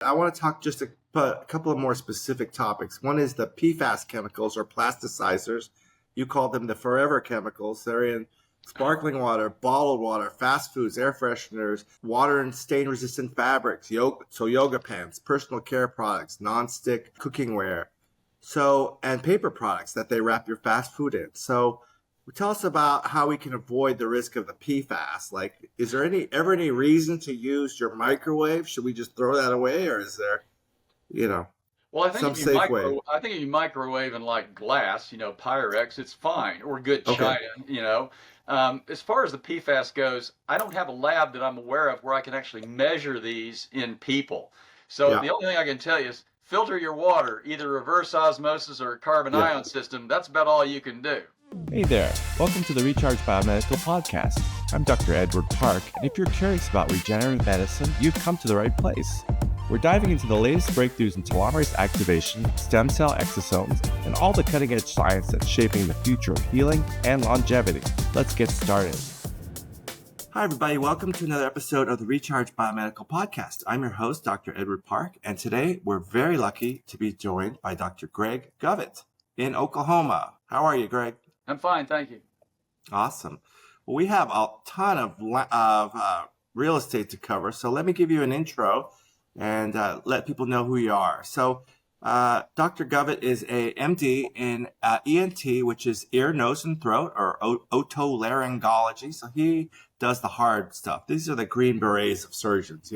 I want to talk just a couple of more specific topics. One is the PFAS chemicals or plasticizers. You call them the forever chemicals. They're in sparkling water, bottled water, fast foods, air fresheners, water and stain-resistant fabrics, yoga pants, personal care products, non-stick cookingware, and paper products that they wrap your fast food in. So tell us about how we can avoid the risk of the PFAS. Like, is there ever any reason to use your microwave? Should we just throw that away, or is there, Well, some safe way? I think if you microwave in like glass, Pyrex, it's fine, or good Okay. china. As far as the PFAS goes, I don't have a lab that I'm aware of where I can actually measure these in people. So Yeah. the only thing I can tell you is filter your water, either reverse osmosis or a carbon Yeah. ion system. That's about all you can do. Hey there, welcome to the Recharge Biomedical Podcast. I'm Dr. Edward Park, and if you're curious about regenerative medicine, you've come to the right place. We're diving into the latest breakthroughs in telomerase activation, stem cell exosomes, and all the cutting-edge science that's shaping the future of healing and longevity. Let's get started. Hi, everybody. Welcome to another episode of the Recharge Biomedical Podcast. I'm your host, Dr. Edward Park, and today we're very lucky to be joined by Dr. Greg Govett in Oklahoma. How are you, Greg? I'm fine, thank you. Awesome. Well, we have a ton of real estate to cover, so let me give you an intro and let people know who you are. So, Dr. Govett is a MD in ENT, which is ear, nose, and throat, or otolaryngology. So he does the hard stuff. These are the green berets of surgeons.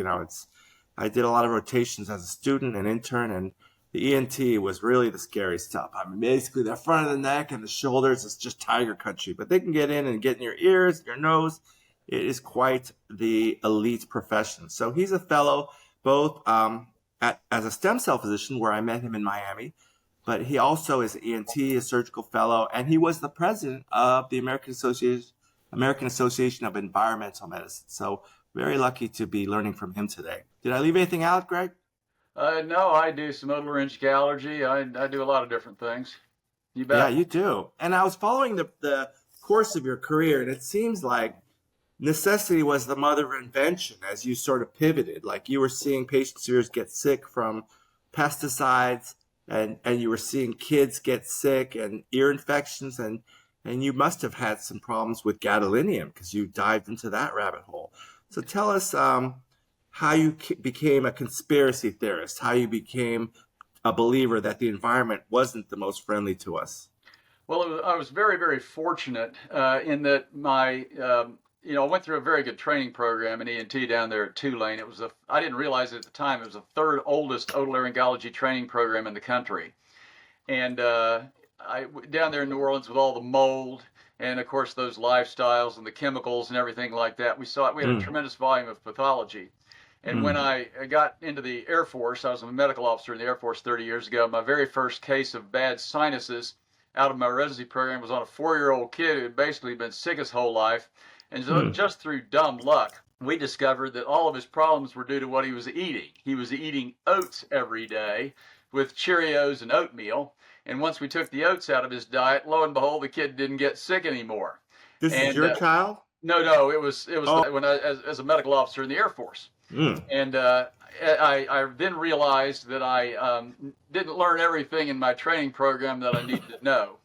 I did a lot of rotations as a student and intern, and the ENT was really the scary stuff. I mean, basically the front of the neck and the shoulders is just tiger country, but they can get in and get in your ears, your nose. It is quite the elite profession. So he's a fellow both as a stem cell physician, where I met him in Miami, but he also is an ENT, a surgical fellow, and he was the president of the American Association of Environmental Medicine. So very lucky to be learning from him today. Did I leave anything out, Greg? No, I do some otolaryngology allergy. I do a lot of different things. You Yeah, bet. you do. And I was following the course of your career, and it seems like necessity was the mother of invention as you sort of pivoted. Like, you were seeing patients of yours get sick from pesticides, and you were seeing kids get sick and ear infections, and you must have had some problems with gadolinium because you dived into that rabbit hole. So tell us how you became a conspiracy theorist, how you became a believer that the environment wasn't the most friendly to us. Well, I was very, very fortunate in that I went through a very good training program in ENT down there at Tulane. I didn't realize it at the time, it was the third oldest otolaryngology training program in the country. And down there in New Orleans with all the mold and, of course, those lifestyles and the chemicals and everything like that, we had a tremendous volume of pathology. And when I got into the Air Force, I was a medical officer in the Air Force 30 years ago. My very first case of bad sinuses out of my residency program was on a 4-year-old kid who had basically been sick his whole life. And so just through dumb luck, we discovered that all of his problems were due to what he was eating. He was eating oats every day with Cheerios and oatmeal. And once we took the oats out of his diet, lo and behold, the kid didn't get sick anymore. This is And your child? no, it was Oh. when as a medical officer in the Air Force. Mm. And I then realized that I didn't learn everything in my training program that I needed to know.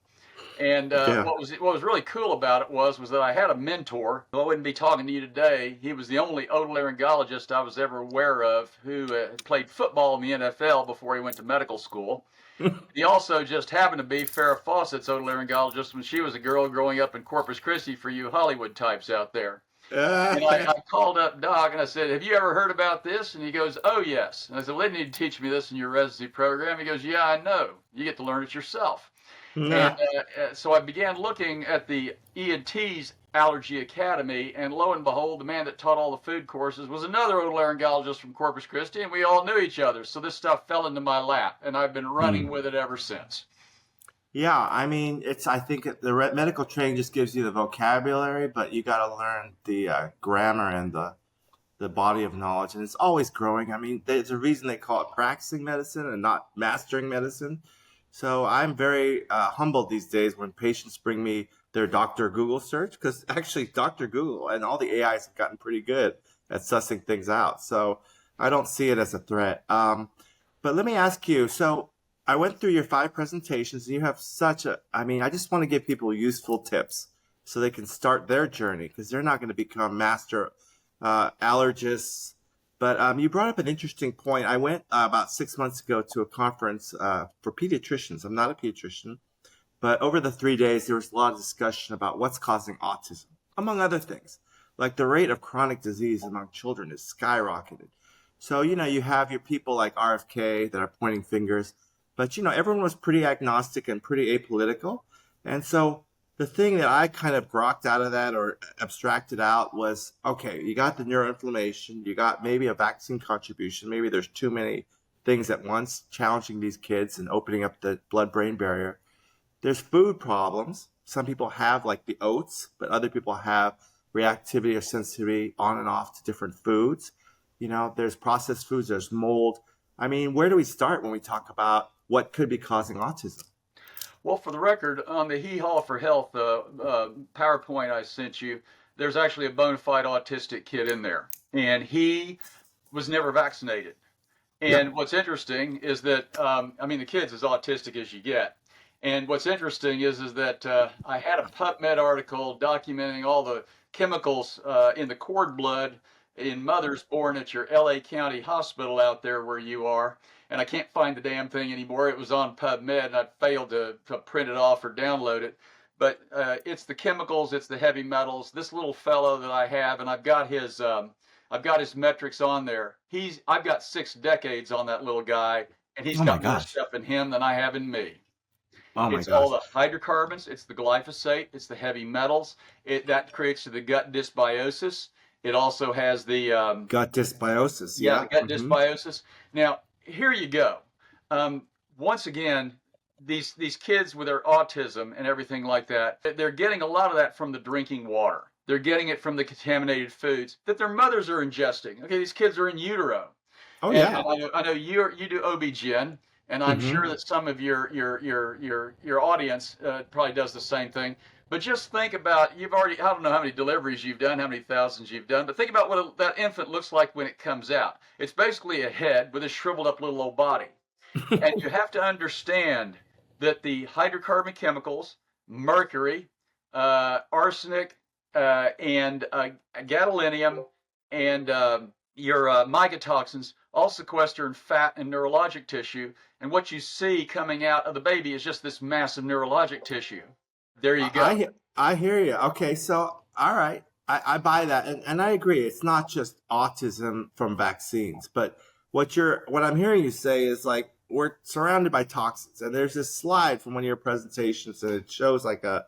And Yeah. what was really cool about it was that I had a mentor. I wouldn't be talking to you today. He was the only otolaryngologist I was ever aware of who played football in the NFL before he went to medical school. He also just happened to be Farrah Fawcett's otolaryngologist when she was a girl growing up in Corpus Christi, for you Hollywood types out there. And I called up Doc and I said, "Have you ever heard about this?" And he goes, "Oh, yes." And I said, "Well, they need to teach me this in your residency program." He goes, "Yeah, I know. You get to learn it yourself." Nah. And so I began looking at the ENT's Allergy Academy, and lo and behold, the man that taught all the food courses was another otolaryngologist from Corpus Christi, and we all knew each other. So this stuff fell into my lap, and I've been running with it ever since. Yeah, I mean, I think medical training just gives you the vocabulary, but you got to learn the grammar and the body of knowledge, and it's always growing. I mean, there's a reason they call it practicing medicine and not mastering medicine. So I'm very humbled these days when patients bring me their Dr. Google search, because actually Dr. Google and all the AIs have gotten pretty good at sussing things out. So I don't see it as a threat. But let me ask you, so I went through your 5 presentations and you have I just want to give people useful tips so they can start their journey because they're not going to become master allergists. But you brought up an interesting point. I went about 6 months ago to a conference for pediatricians. I'm not a pediatrician, but over the 3 days, there was a lot of discussion about what's causing autism, among other things. Like the rate of chronic disease among children is skyrocketed. So, you have your people like RFK that are pointing fingers, but, everyone was pretty agnostic and pretty apolitical. And so the thing that I kind of grokked out of that or abstracted out was, okay, you got the neuroinflammation, you got maybe a vaccine contribution, maybe there's too many things at once challenging these kids and opening up the blood-brain barrier. There's food problems. Some people have like the oats, but other people have reactivity or sensitivity on and off to different foods. There's processed foods, there's mold. I mean, where do we start when we talk about what could be causing autism? Well, for the record, on the Hee Haw for Health PowerPoint I sent you, there's actually a bona fide autistic kid in there, and he was never vaccinated. And what's interesting is that, the kid's as autistic as you get. And what's interesting is that I had a PubMed article documenting all the chemicals in the cord blood in mothers born at your LA County Hospital out there where you are. And I can't find the damn thing anymore. It was on PubMed and I failed to print it off or download it. But it's the chemicals, it's the heavy metals. This little fellow that I have, and I've got his metrics on there. I've got 6 decades on that little guy, and he's got more stuff in him than I have in me. Oh my It's gosh. all the hydrocarbons, it's the glyphosate, it's the heavy metals. That creates the gut dysbiosis. It also has the Gut dysbiosis. the gut dysbiosis. Now, here you go. Once again, these kids with their autism and everything like that, they're getting a lot of that from the drinking water. They're getting it from the contaminated foods that their mothers are ingesting. Okay, these kids are in utero. Oh, And yeah. I know you do OB-GYN, and I'm Mhm. sure that some of your audience probably does the same thing. But just think about, I don't know how many deliveries you've done, how many thousands you've done, but think about what that infant looks like when it comes out. It's basically a head with a shriveled up little old body. And you have to understand that the hydrocarbon chemicals, mercury, arsenic, and gadolinium, and your mycotoxins all sequester in fat and neurologic tissue. And what you see coming out of the baby is just this massive neurologic tissue. There you go. I hear you. Okay, so all right, I buy that, and I agree. It's not just autism from vaccines, but what I'm hearing you say is like we're surrounded by toxins, and there's this slide from one of your presentations, and it shows like a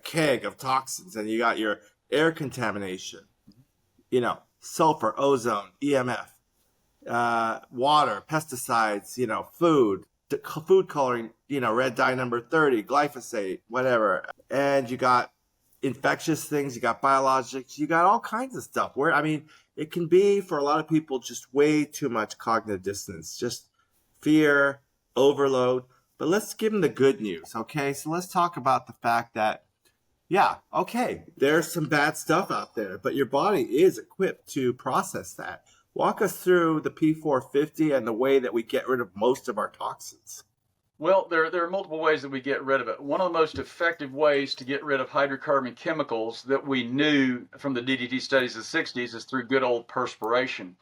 keg of toxins, and you got your air contamination, sulfur, ozone, EMF, water, pesticides, food coloring, red dye number 30, glyphosate, whatever. And you got infectious things, you got biologics, you got all kinds of stuff. It can be for a lot of people just way too much cognitive dissonance, just fear, overload. But let's give them the good news, okay? So let's talk about the fact that, yeah, okay, there's some bad stuff out there, but your body is equipped to process that. Walk us through the P450 and the way that we get rid of most of our toxins. Well, there are multiple ways that we get rid of it. One of the most effective ways to get rid of hydrocarbon chemicals that we knew from the DDT studies of the 60s is through good old perspiration.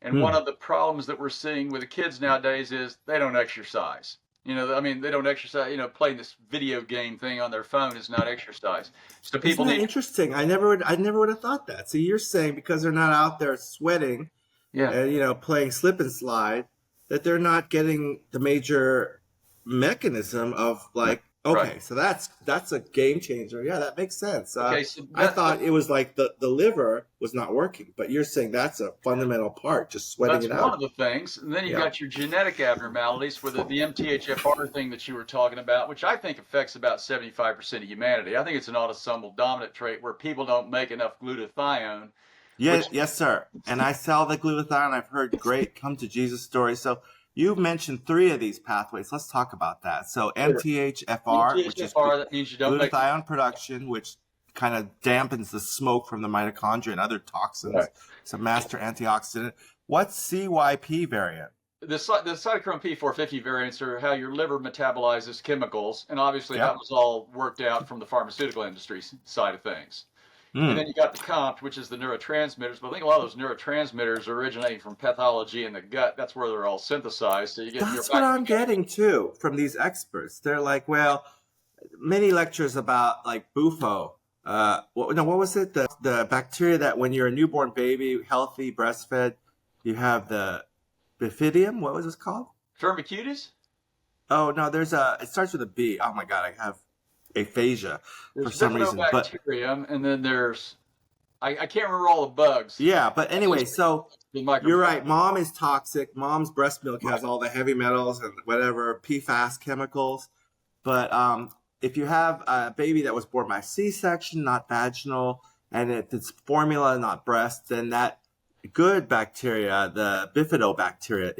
And one of the problems that we're seeing with the kids nowadays is they don't exercise. They don't exercise. Playing this video game thing on their phone is not exercise. So people Isn't that interesting? I never would have thought that. So you're saying because they're not out there sweating, and playing slip and slide, that they're not getting the major mechanism of like, okay, Right. so that's a game changer. Yeah, that makes sense. Okay, so I thought it was like the liver was not working, but you're saying that's a fundamental part, just sweating that's it one out. of the things. And then you've Yeah. got your genetic abnormalities with the MTHFR thing that you were talking about, which I think affects about 75% of humanity. I think it's an autosomal dominant trait where people don't make enough glutathione. Yes, sir. And I sell the glutathione. I've heard great come to Jesus stories. So you've mentioned 3 of these pathways. Let's talk about that. So MTHFR, which is MTHFR, that means you don't make glutathione production, which kind of dampens the smoke from the mitochondria and other toxins. Right. It's a master antioxidant. What's CYP variant? The cytochrome P450 variants are how your liver metabolizes chemicals, and obviously that Yep. was all worked out from the pharmaceutical industry side of things. And then Mm. you got the COMT, which is the neurotransmitters. But I think a lot of those neurotransmitters originating from pathology in the gut. That's where they're all synthesized. So you get That's what I'm getting too from these experts. They're like, well, many lectures about like Bufo. What was it? The bacteria that when you're a newborn baby, healthy, breastfed, you have the bifidium. What was this called? Firmicutes. Oh no, it starts with a B. Oh my God, I have aphasia for There's some reason. But bifidobacterium, and then there's I can't remember all the bugs. yeah, but anyway, so The you're right. microbiome. Mom is toxic. Mom's breast milk has Right. all the heavy metals and whatever PFAS chemicals. But if you have a baby that was born by C-section, not vaginal, and if it's formula, not breast, then that good bacteria, the bifidobacteria,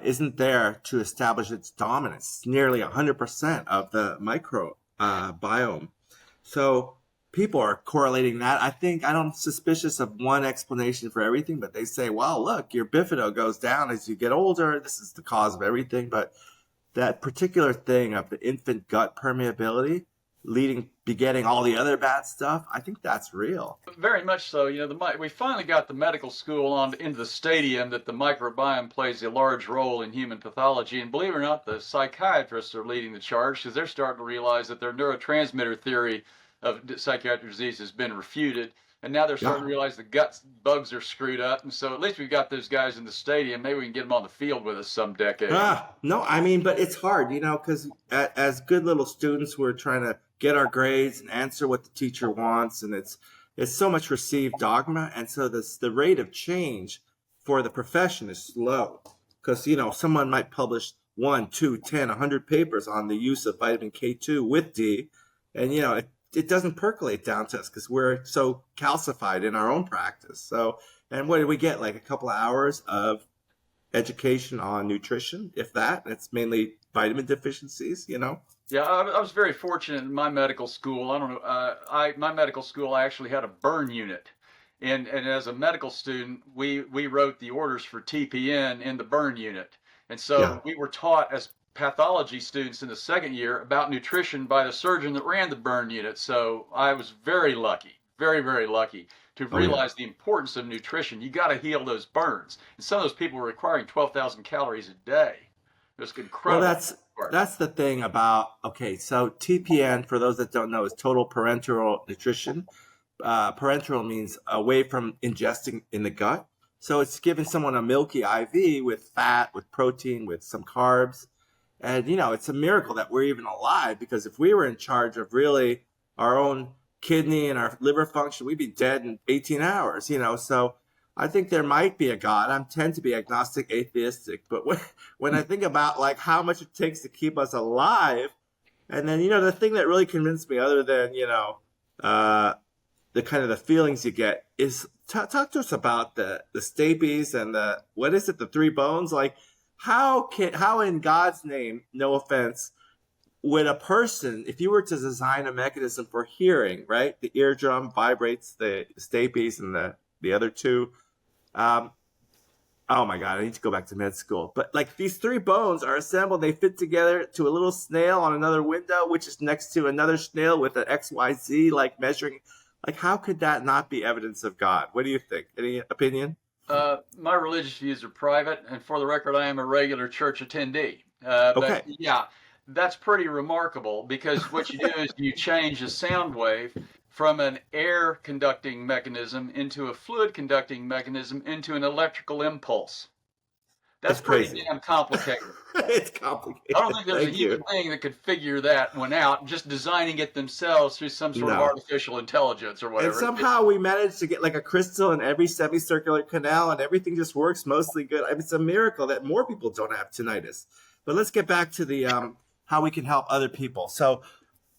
isn't there to establish its dominance. Nearly 100% of the microbiome. So people are correlating that. I'm suspicious of one explanation for everything, but they say, well, look, your bifido goes down as you get older. This is the cause of everything. But that particular thing of the infant gut permeability begetting all the other bad stuff, I think that's real. Very much so. We finally got the medical school into the stadium that the microbiome plays a large role in human pathology. And believe it or not, the psychiatrists are leading the charge because they're starting to realize that their neurotransmitter theory of psychiatric disease has been refuted. And now they're starting to realize the gut bugs are screwed up. And so at least we've got those guys in the stadium. Maybe we can get them on the field with us some decade. No, I mean, but it's hard, because as good little students, we're trying to get our grades and answer what the teacher wants, and it's so much received dogma, and so the rate of change for the profession is slow, because someone might publish 1, 2, 10, 100 papers on the use of vitamin K2 with D, and it doesn't percolate down to us because we're so calcified in our own practice. So, and what did we get? Like a couple of hours of education on nutrition, if that. It's mainly vitamin deficiencies, Yeah, I was very fortunate in my medical school. I don't know. My medical school, I actually had a burn unit, and as a medical student, we wrote the orders for TPN in the burn unit, and so we were taught as pathology students in the second year about nutrition by the surgeon that ran the burn unit. So I was very lucky, very, very lucky to realize the importance of nutrition. You got to heal those burns. And some of those people were requiring 12,000 calories a day. It was incredible. Well, that's the thing about, okay, so TPN, for those that don't know, is total parenteral nutrition. Parenteral means away from ingesting in the gut. So it's giving someone a milky IV with fat, with protein, with some carbs. And, it's a miracle that we're even alive, because if we were in charge of really our own kidney and our liver function, we'd be dead in 18 hours, So I think there might be a God. I tend to be agnostic, atheistic. But when I think about like how much it takes to keep us alive, and then, the thing that really convinced me, other than, the kind of the feelings you get, is talk to us about the stapes and the 3 bones, like, how in God's name, no offense, would a person, if you were to design a mechanism for hearing, right? The eardrum vibrates the stapes and the other 2. Oh my God, I need to go back to med school. But like these 3 bones are assembled, they fit together to a little snail on another window, which is next to another snail with an XYZ, like measuring. Like, how could that not be evidence of God? What do you think? Any opinion? My religious views are private, and for the record, I am a regular church attendee. Okay. But yeah, that's pretty remarkable, because what you do is you change a sound wave from an air conducting mechanism into a fluid conducting mechanism into an electrical impulse. That's pretty crazy. damn complicated. It's complicated. I don't think there's Thank a human you. being that could figure that one out, just designing it themselves through some sort of No. artificial intelligence or whatever. And somehow we managed to get like a crystal in every semicircular canal, and everything just works mostly good. I mean, it's a miracle that more people don't have tinnitus. But let's get back to the how we can help other people. So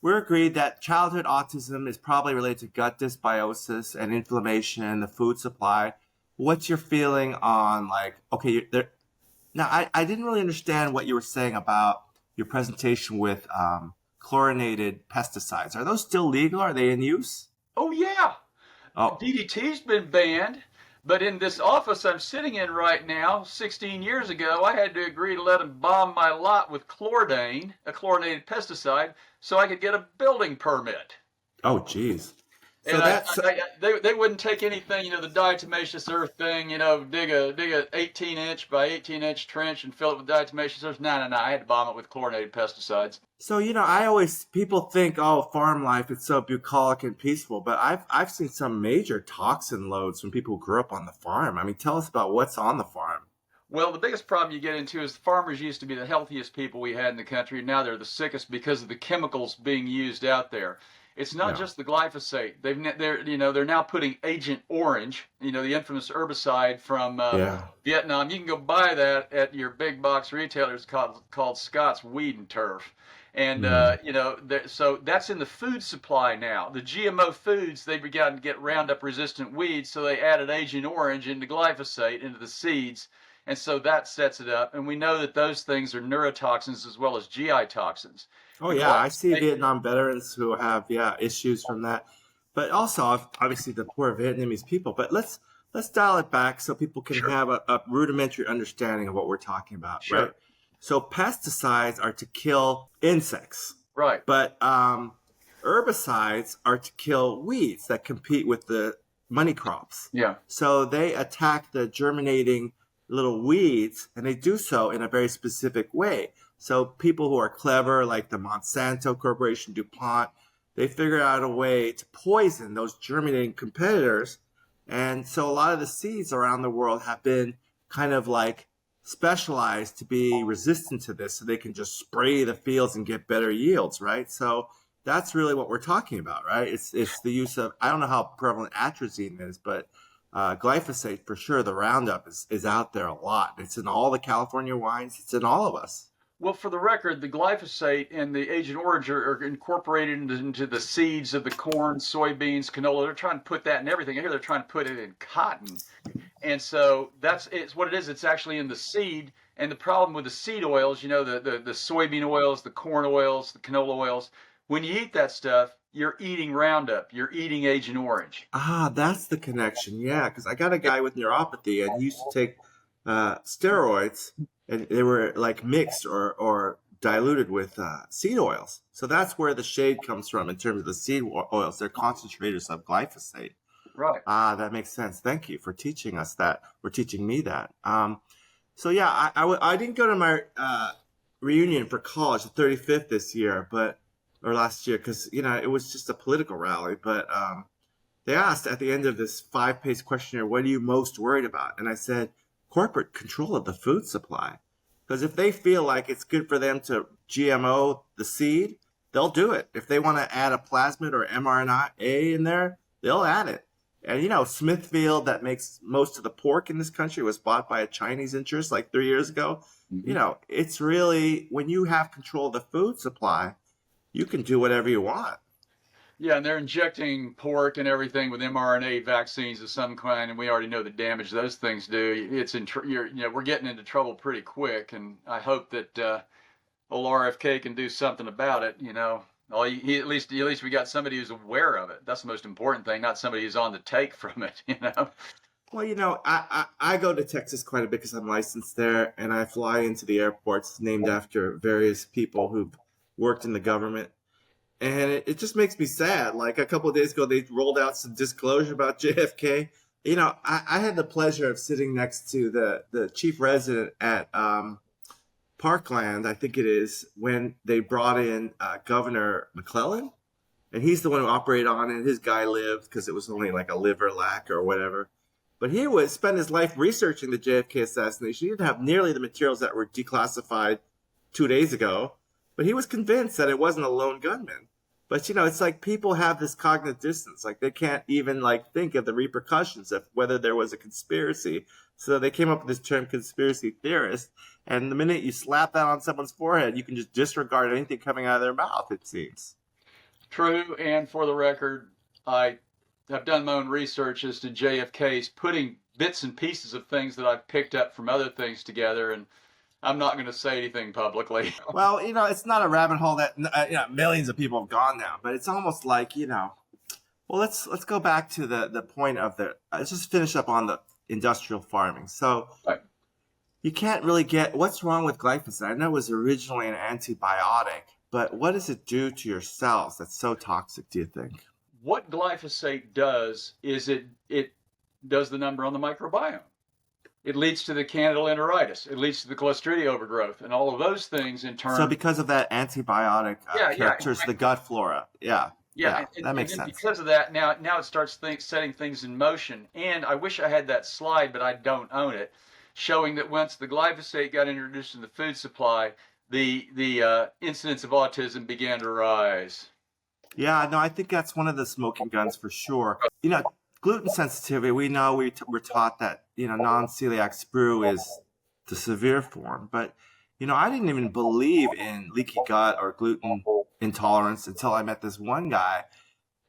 we're agreed that childhood autism is probably related to gut dysbiosis and inflammation, the food supply. What's your feeling on like, okay, now I didn't really understand what you were saying about your presentation with chlorinated pesticides. Are those still legal? Are they in use? Oh yeah, Oh, DDT's been banned. But in this office I'm sitting in right now, 16 years ago, I had to agree to let them bomb my lot with chlordane, a chlorinated pesticide, so I could get a building permit. Oh, geez. So And that's they wouldn't take anything, the diatomaceous earth thing, dig a 18-inch by 18-inch trench and fill it with diatomaceous earth. No. I had to bomb it with chlorinated pesticides. so people think, oh, farm life, it's so bucolic and peaceful, but I've seen some major toxin loads from people who grew up on the farm. I mean, tell us about what's on the farm. Well, the biggest problem you get into is the farmers used to be the healthiest people we had in the country. Now they're the sickest because of the chemicals being used out there. It's not Yeah. just the glyphosate. They're now putting Agent Orange, the infamous herbicide from Yeah. Vietnam. You can go buy that at your big box retailers called Scott's Weed and Turf. And so that's in the food supply now. The GMO foods, they've begun to get Roundup resistant weeds, so they added Agent Orange into glyphosate into the seeds. And so that sets it up. And we know that those things are neurotoxins as well as GI toxins. Oh The yeah, I see glyphosate, Vietnam veterans who have issues from that, but also obviously the poor Vietnamese people. But let's dial it back so people can sure, have a rudimentary understanding of what we're talking about, right? sure, So pesticides are to kill insects, right, but herbicides are to kill weeds that compete with the money crops. yeah, So they attack the germinating little weeds, and they do so in a very specific way. So people who are clever, like the Monsanto Corporation, DuPont, they figure out a way to poison those germinating competitors. And so a lot of the seeds around the world have been kind of like specialized to be resistant to this, so they can just spray the fields and get better yields, right? So that's really what we're talking about, right? It's the use of, I don't know how prevalent atrazine is, but glyphosate for sure, the Roundup is out there a lot. It's in all the California wines. It's in all of us. Well, for the record, the glyphosate and the Agent Orange are incorporated into the seeds of the corn, soybeans, canola. They're trying to put that in everything. Here they're trying to put it in cotton. And so it's what it is. It's actually in the seed. And the problem with the seed oils, the soybean oils, the corn oils, the canola oils, when you eat that stuff, you're eating Roundup. You're eating Agent Orange. Ah, that's the connection. Yeah, because I got a guy with neuropathy, and he used to take steroids, and they were like mixed or diluted with seed oils. So that's where the shade comes from in terms of the seed oils. They're concentrators of glyphosate. Right. Ah, that makes sense. Thank you for teaching us that, or teaching me that. So yeah, I didn't go to my reunion for college, the 35th this year, or last year, because it was just a political rally. But they asked at the end of this 5-page questionnaire, "What are you most worried about?" And I said, corporate control of the food supply. Because if they feel like it's good for them to GMO the seed, they'll do it. If they want to add a plasmid or mRNA in there, they'll add it. And Smithfield, that makes most of the pork in this country, was bought by a Chinese interest like 3 years ago. Mhm. It's really, when you have control of the food supply, you can do whatever you want. Yeah, and they're injecting pork and everything with mRNA vaccines of some kind, and we already know the damage those things do. We're getting into trouble pretty quick, and I hope that old RFK can do something about it. At least we got somebody who's aware of it. That's the most important thing, not somebody who's on the take from it. Well, I go to Texas quite a bit because I'm licensed there, and I fly into the airports named after various people who've worked in the government. And it just makes me sad. Like a couple of days ago, they rolled out some disclosure about JFK. I had the pleasure of sitting next to the chief resident at Parkland, I think it is, when they brought in Governor McClellan. And he's the one who operated on it. His guy lived because it was only like a liver lack or whatever. But he would spend his life researching the JFK assassination. He didn't have nearly the materials that were declassified 2 days ago. But he was convinced that it wasn't a lone gunman. But, it's like people have this cognitive dissonance. Like they can't even think of the repercussions of whether there was a conspiracy. So they came up with this term conspiracy theorist. And the minute you slap that on someone's forehead, you can just disregard anything coming out of their mouth, it seems. True, and for the record, I have done my own research as to JFK's putting bits and pieces of things that I've picked up from other things together, and I'm not going to say anything publicly. Well, it's not a rabbit hole that millions of people have gone down, but it's almost like, well, let's go back to the point of let's just finish up on industrial farming. So Right. you can't really get what's wrong with glyphosate. I know it was originally an antibiotic, but what does it do to your cells that's so toxic, do you think? What glyphosate does is it does the number on the microbiome. It leads to the Candida enteritis. It leads to the Clostridia overgrowth, and all of those things in turn. So because of that antibiotic Yeah, characters, the gut flora. Yeah, Yeah, that makes and then sense. because of that, now it starts setting things in motion. And I wish I had that slide, but I don't own it, showing that once the glyphosate got introduced in the food supply, the incidence of autism began to rise. Yeah, no, I think that's one of the smoking guns for sure. You know, gluten sensitivity, we know we're taught that, non-celiac sprue is the severe form. But, I didn't even believe in leaky gut or gluten intolerance until I met this one guy.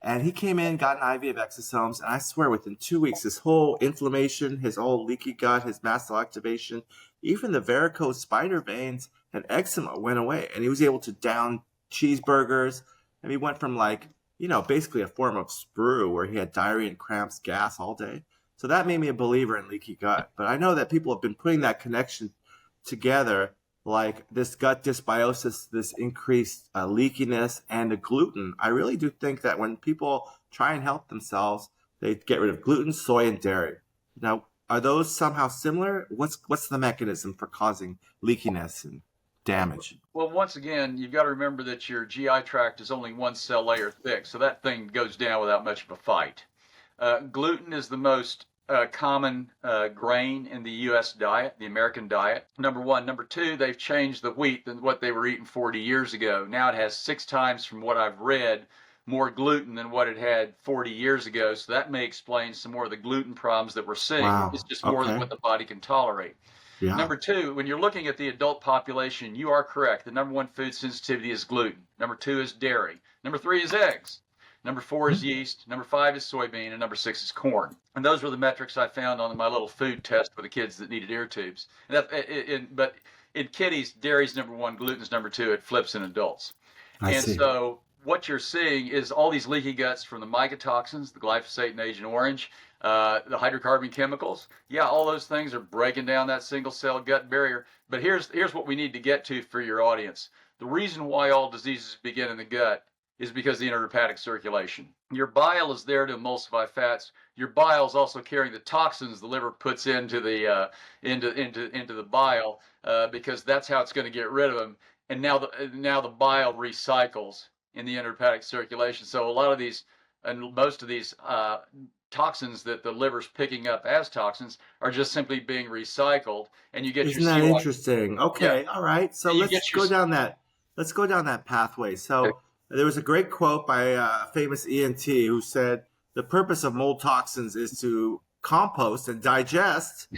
And he came in, got an IV of exosomes, and I swear within 2 weeks, his whole inflammation, his whole leaky gut, his mast cell activation, even the varicose spider veins and eczema went away. And he was able to down cheeseburgers. And he went from basically a form of sprue where he had diarrhea and cramps, gas all day. So that made me a believer in leaky gut. But I know that people have been putting that connection together, like this gut dysbiosis, this increased leakiness, and the gluten. I really do think that when people try and help themselves, they get rid of gluten, soy, and dairy. Now, are those somehow similar? What's the mechanism for causing leakiness and damage? Well, once again, you've got to remember that your GI tract is only one cell layer thick, so that thing goes down without much of a fight. Gluten is the most common grain in the U.S. diet, the American diet. Number one. Number two, they've changed the wheat than what they were eating 40 years ago. Now it has 6 times, from what I've read, more gluten than what it had 40 years ago. So that may explain some more of the gluten problems that we're seeing. Wow. It's just more than what the body can tolerate. Yeah. Number two, when you're looking at the adult population, you are correct. The number one food sensitivity is gluten. Number 2 is dairy. Number 3 is eggs. Number 4 is yeast. Number 5 is soybean. And number 6 is corn. And those were the metrics I found on my little food test for the kids that needed ear tubes. But in kiddies, dairy's number 1, gluten's number 2. It flips in adults. I see. So what you're seeing is all these leaky guts from the mycotoxins, the glyphosate and Agent Orange, the hydrocarbon chemicals. Yeah, all those things are breaking down that single cell gut barrier. But here's what we need to get to for your audience. The reason why all diseases begin in the gut is because of the intrahepatic circulation. Your bile is there to emulsify fats. Your bile is also carrying the toxins the liver puts into the into the bile because that's how it's going to get rid of them. And now the bile recycles in the intrahepatic circulation. So a lot of these and most of these toxins that the liver's picking up as toxins are just simply being recycled, and you get Isn't your that CY. interesting? Okay, Yeah. all right. So And you let's get your- go down that. Let's go down that pathway. So Okay. there was a great quote by a famous ENT who said, "The purpose of mold toxins is to compost and digest,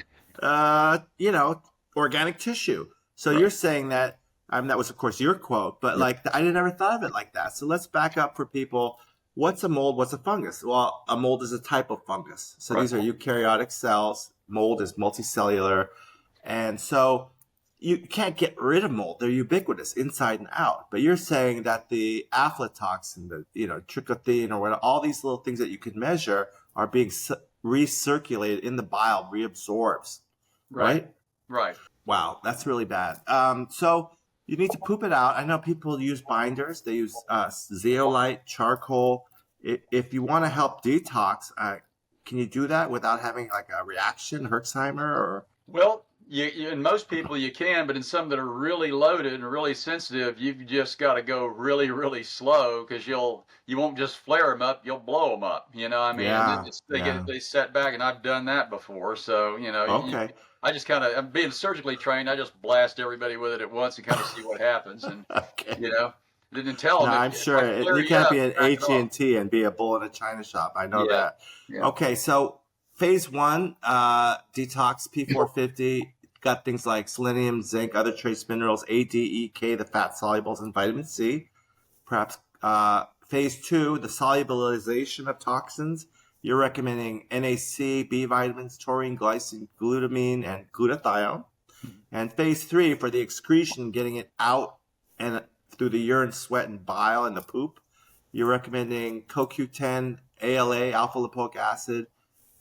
organic tissue." So Right. you're saying that. That was, of course, your quote, but I never thought of it like that. So let's back up for people. What's a mold? What's a fungus? Well, a mold is a type of fungus. So Right. these are eukaryotic cells. Mold is multicellular. And so you can't get rid of mold. They're ubiquitous inside and out. But you're saying that the aflatoxin, the trichothene, or whatever, all these little things that you can measure are being recirculated in the bile, reabsorbs. Right? Right. Wow, that's really bad. So you need to poop it out. I know people use binders. They use zeolite, charcoal. If you want to help detox, can you do that without having like a reaction, Herxheimer, or? Well, in most people you can, but in some that are really loaded and really sensitive, you've just got to go really, really slow because you won't just flare them up, you'll blow them up. They set back, and I've done that before. So Okay. I just I'm being surgically trained. I just blast everybody with it at once and kind of see what happens, and Okay. didn't tell them. No, I'm sure you can't be an AT&T and be a bull in a china shop. I know that. Yeah. Okay, so phase 1, detox P450, got things like selenium, zinc, other trace minerals, A, D, E, K, the fat solubles, and vitamin C. Perhaps phase 2, the solubilization of toxins. You're recommending NAC, B vitamins, taurine, glycine, glutamine, and glutathione. And phase 3 for the excretion, getting it out and through the urine, sweat, and bile and the poop. You're recommending CoQ10, ALA, alpha lipoic acid,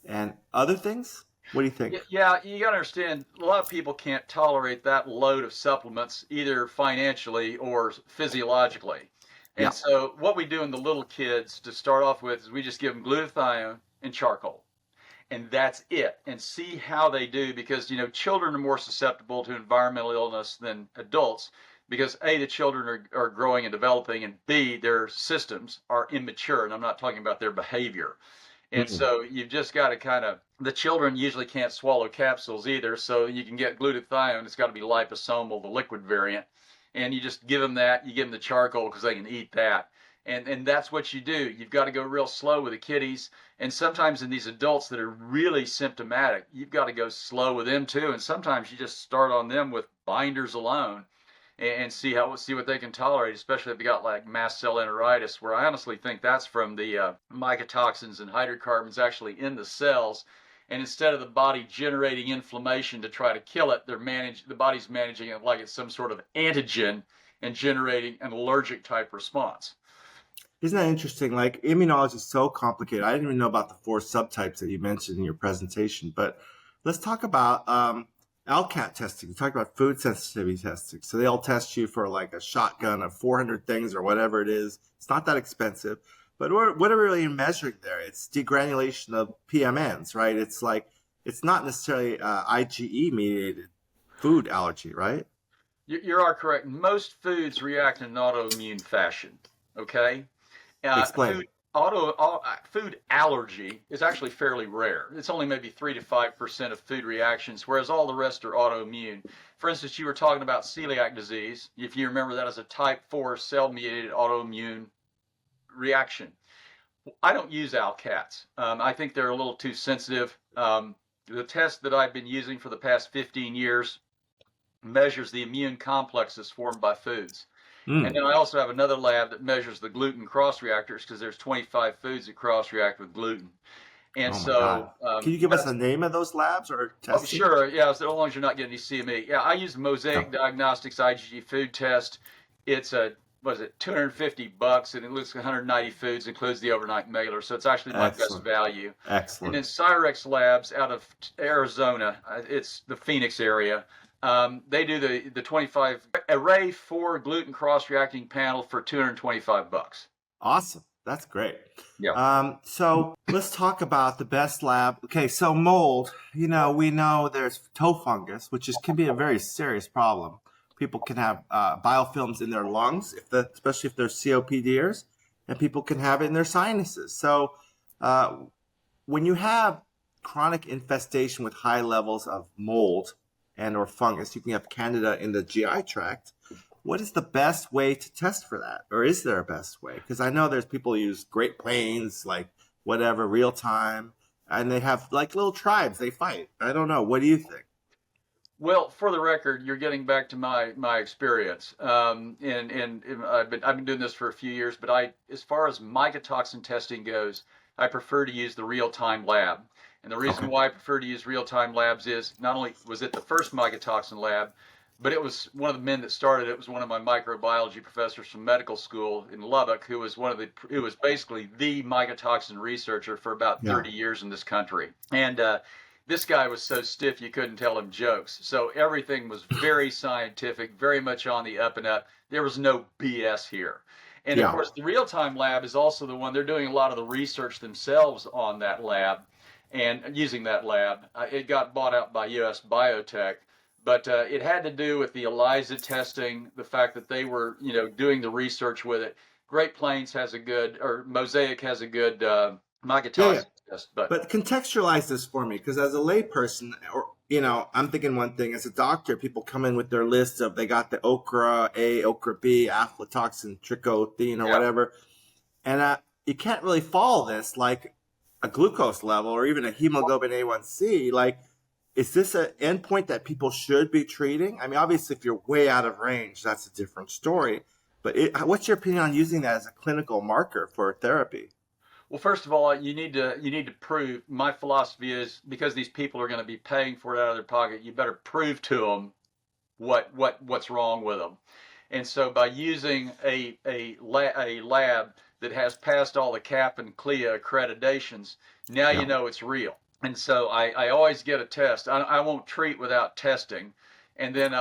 and other things? What do you think? Yeah, you got to understand, a lot of people can't tolerate that load of supplements, either financially or physiologically. And Yeah. so, what we do in the little kids to start off with is we just give them glutathione and charcoal, and that's it. And see how they do, because children are more susceptible to environmental illness than adults, because A, the children are growing and developing, and B, their systems are immature. And I'm not talking about their behavior. And Mm. so you've just got to the children usually can't swallow capsules either. So you can get glutathione. It's got to be liposomal, the liquid variant. And you just give them that. You give them the charcoal because they can eat that. And that's what you do. You've got to go real slow with the kiddies. And sometimes in these adults that are really symptomatic, you've got to go slow with them too. And sometimes you just start on them with binders alone and see what they can tolerate, especially if they got like mast cell enteritis, where I honestly think that's from the mycotoxins and hydrocarbons actually in the cells. And instead of the body generating inflammation to try to kill it, the body's managing it like it's some sort of antigen and generating an allergic type response. Isn't that interesting? Like immunology is so complicated. I didn't even know about the 4 subtypes that you mentioned in your presentation. But let's talk about LCAT testing. You talked about food sensitivity testing. So they'll test you for like a shotgun of 400 things or whatever it is. It's not that expensive. But what are we really measuring there? It's degranulation of PMNs, right? It's not necessarily IgE mediated food allergy, right? You are correct. Most foods react in an autoimmune fashion. Okay. Explain. Food allergy is actually fairly rare. It's only maybe 3 to 5% of food reactions, whereas all the rest are autoimmune. For instance, you were talking about celiac disease. If you remember, that is a type 4 cell-mediated autoimmune reaction. I don't use ALCATs. I think they're a little too sensitive. The test that I've been using for the past 15 years measures the immune complexes formed by foods. And then I also have another lab that measures the gluten cross reactors, because there's 25 foods that cross react with gluten. And Oh my so, God. Can you give us the name of those labs or oh, testing? sure, yeah. So long as you're not getting any CME. Yeah, I use Mosaic Diagnostics IgG food test. It's $250, and it looks at 190 foods, includes the overnight mailer. So it's actually my best Excellent. value. Excellent. And then Cyrex Labs out of Arizona, it's the Phoenix area. They do the 25 Array 4 gluten cross-reacting panel for $225. Awesome. That's great. Yeah. So let's talk about the best lab. Okay, so mold, we know there's toe fungus, which can be a very serious problem. People can have biofilms in their lungs, especially if they're COPDers, and people can have it in their sinuses. So when you have chronic infestation with high levels of mold and or fungus, you can have Candida in the GI tract. What is the best way to test for that? Or is there a best way? Because I know there's people who use Great Plains, like whatever, real time, and they have like little tribes they fight. I don't know. What do you think? Well, for the record, you're getting back to my experience, and I've been doing this for a few years. But as far as mycotoxin testing goes, I prefer to use the real-time lab. And the reason why I prefer to use real-time labs is not only was it the first mycotoxin lab, but it was one of the men that started it was one of my microbiology professors from medical school in Lubbock, who was basically the mycotoxin researcher for about 30 years in this country. And this guy was so stiff you couldn't tell him jokes. So everything was very scientific, very much on the up and up. There was no BS here. And of course, the real-time lab is also the one, they're doing a lot of the research themselves on that lab and using that lab. It got bought out by US Biotech, but it had to do with the ELISA testing, the fact that they were, doing the research with it. Great Plains has a good, or Mosaic has a good mycotoxin test. But contextualize this for me, because as a layperson, or I'm thinking one thing. As a doctor, people come in with their list of they got the okra A, okra B, aflatoxin, trichothene, or whatever, and you can't really follow this like a glucose level or even a hemoglobin A1C. Like, is this an endpoint that people should be treating? I mean, obviously, if you're way out of range, that's a different story. But what's your opinion on using that as a clinical marker for therapy? Well, first of all, you need to prove. My philosophy is, because these people are going to be paying for it out of their pocket, you better prove to them what's wrong with them. And so by using a lab that has passed all the CAP and CLIA accreditations, now you know it's real. And so I always get a test. I won't treat without testing. And then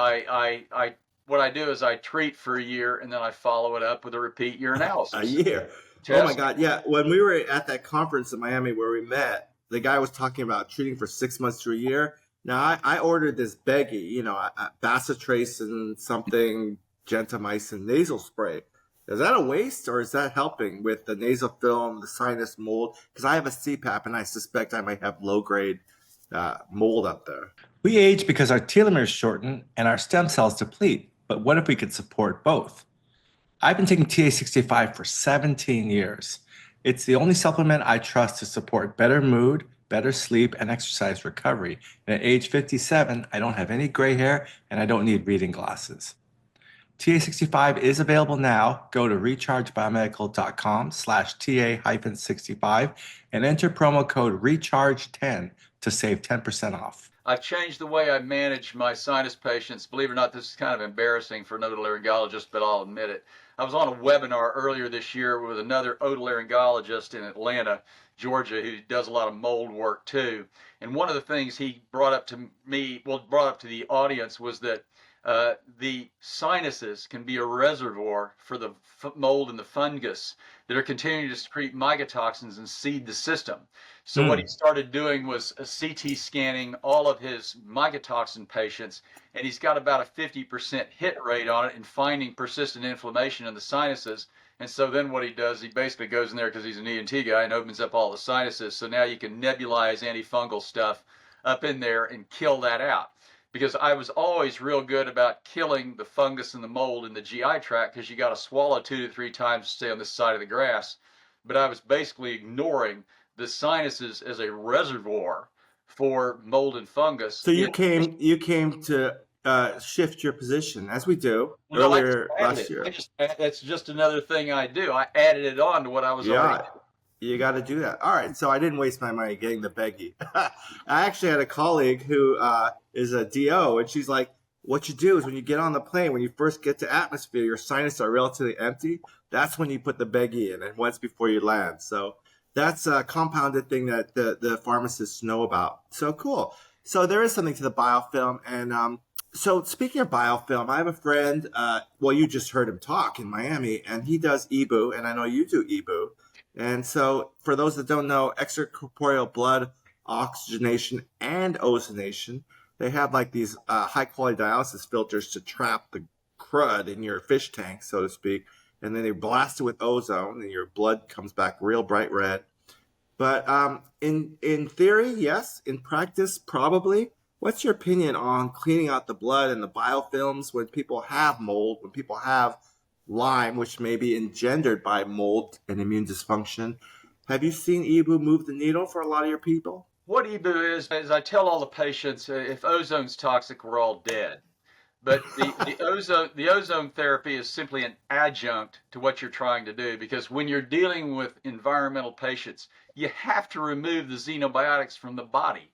what I do is I treat for a year and then I follow it up with a repeat A urinalysis year. Oh my test. God. Yeah. When we were at that conference in Miami where we met, the guy was talking about treating for 6 months to a year. Now, I ordered this Beggy, bacitracin something, gentamicin nasal spray. Is that a waste or is that helping with the nasal film, the sinus mold? Because I have a CPAP and I suspect I might have low grade mold up there. We age because our telomeres shorten and our stem cells deplete. But what if we could support both? I've been taking TA65 for 17 years. It's the only supplement I trust to support better mood, better sleep, and exercise recovery. And at age 57, I don't have any gray hair and I don't need reading glasses. TA65 is available now. Go to rechargebiomedical.com/TA-65 and enter promo code RECHARGE10 to save 10% off. I've changed the way I manage my sinus patients. Believe it or not, this is kind of embarrassing for an otolaryngologist, but I'll admit it. I was on a webinar earlier this year with another otolaryngologist in Atlanta, Georgia, who does a lot of mold work too. And one of the things he brought up to the audience was that the sinuses can be a reservoir for the mold and the fungus that are continuing to secrete mycotoxins and seed the system. So what he started doing was CT scanning all of his mycotoxin patients, and he's got about a 50% hit rate on it in finding persistent inflammation in the sinuses. And so then what he does, he basically goes in there because he's an ENT guy and opens up all the sinuses. So now you can nebulize antifungal stuff up in there and kill that out. Because I was always real good about killing the fungus and the mold in the GI tract because you got to swallow 2 to 3 times to stay on this side of the grass. But I was basically ignoring the sinuses as a reservoir for mold and fungus. So you came to shift your position as we do earlier last year. That's just another thing I do. I added it on to what I was already doing. You got to do that. All right. So I didn't waste my money getting the Beggy. I actually had a colleague who is a DO, and she's like, what you do is when you get on the plane, when you first get to atmosphere, your sinuses are relatively empty. That's when you put the Beggy in, and once before you land. So that's a compounded thing that the pharmacists know about. So cool. So there is something to the biofilm. And so speaking of biofilm, I have a friend, you just heard him talk in Miami, and he does EBOO, and I know you do EBOO. And so for those that don't know, extracorporeal blood oxygenation and ozonation, they have like these high quality dialysis filters to trap the crud in your fish tank, so to speak. And then they blast it with ozone and your blood comes back real bright red. But in theory, yes. In practice, probably. What's your opinion on cleaning out the blood and the biofilms when people have mold, when people have Lyme, which may be engendered by mold and immune dysfunction? Have you seen EBOO move the needle for a lot of your people? What EBOO is I tell all the patients, if ozone's toxic, we're all dead. But the ozone therapy is simply an adjunct to what you're trying to do, because when you're dealing with environmental patients, you have to remove the xenobiotics from the body.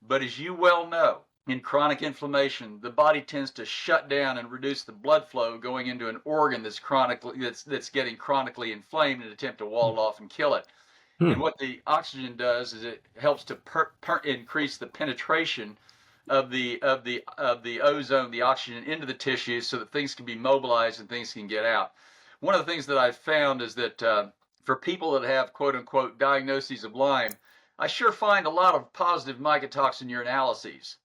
But as you well know, in chronic inflammation, the body tends to shut down and reduce the blood flow going into an organ that's getting chronically inflamed and attempt to wall it off and kill it. And what the oxygen does is it helps to increase the penetration of the ozone, the oxygen into the tissues, so that things can be mobilized and things can get out. One of the things that I've found is that for people that have quote unquote diagnoses of Lyme, I sure find a lot of positive mycotoxin urinalyses.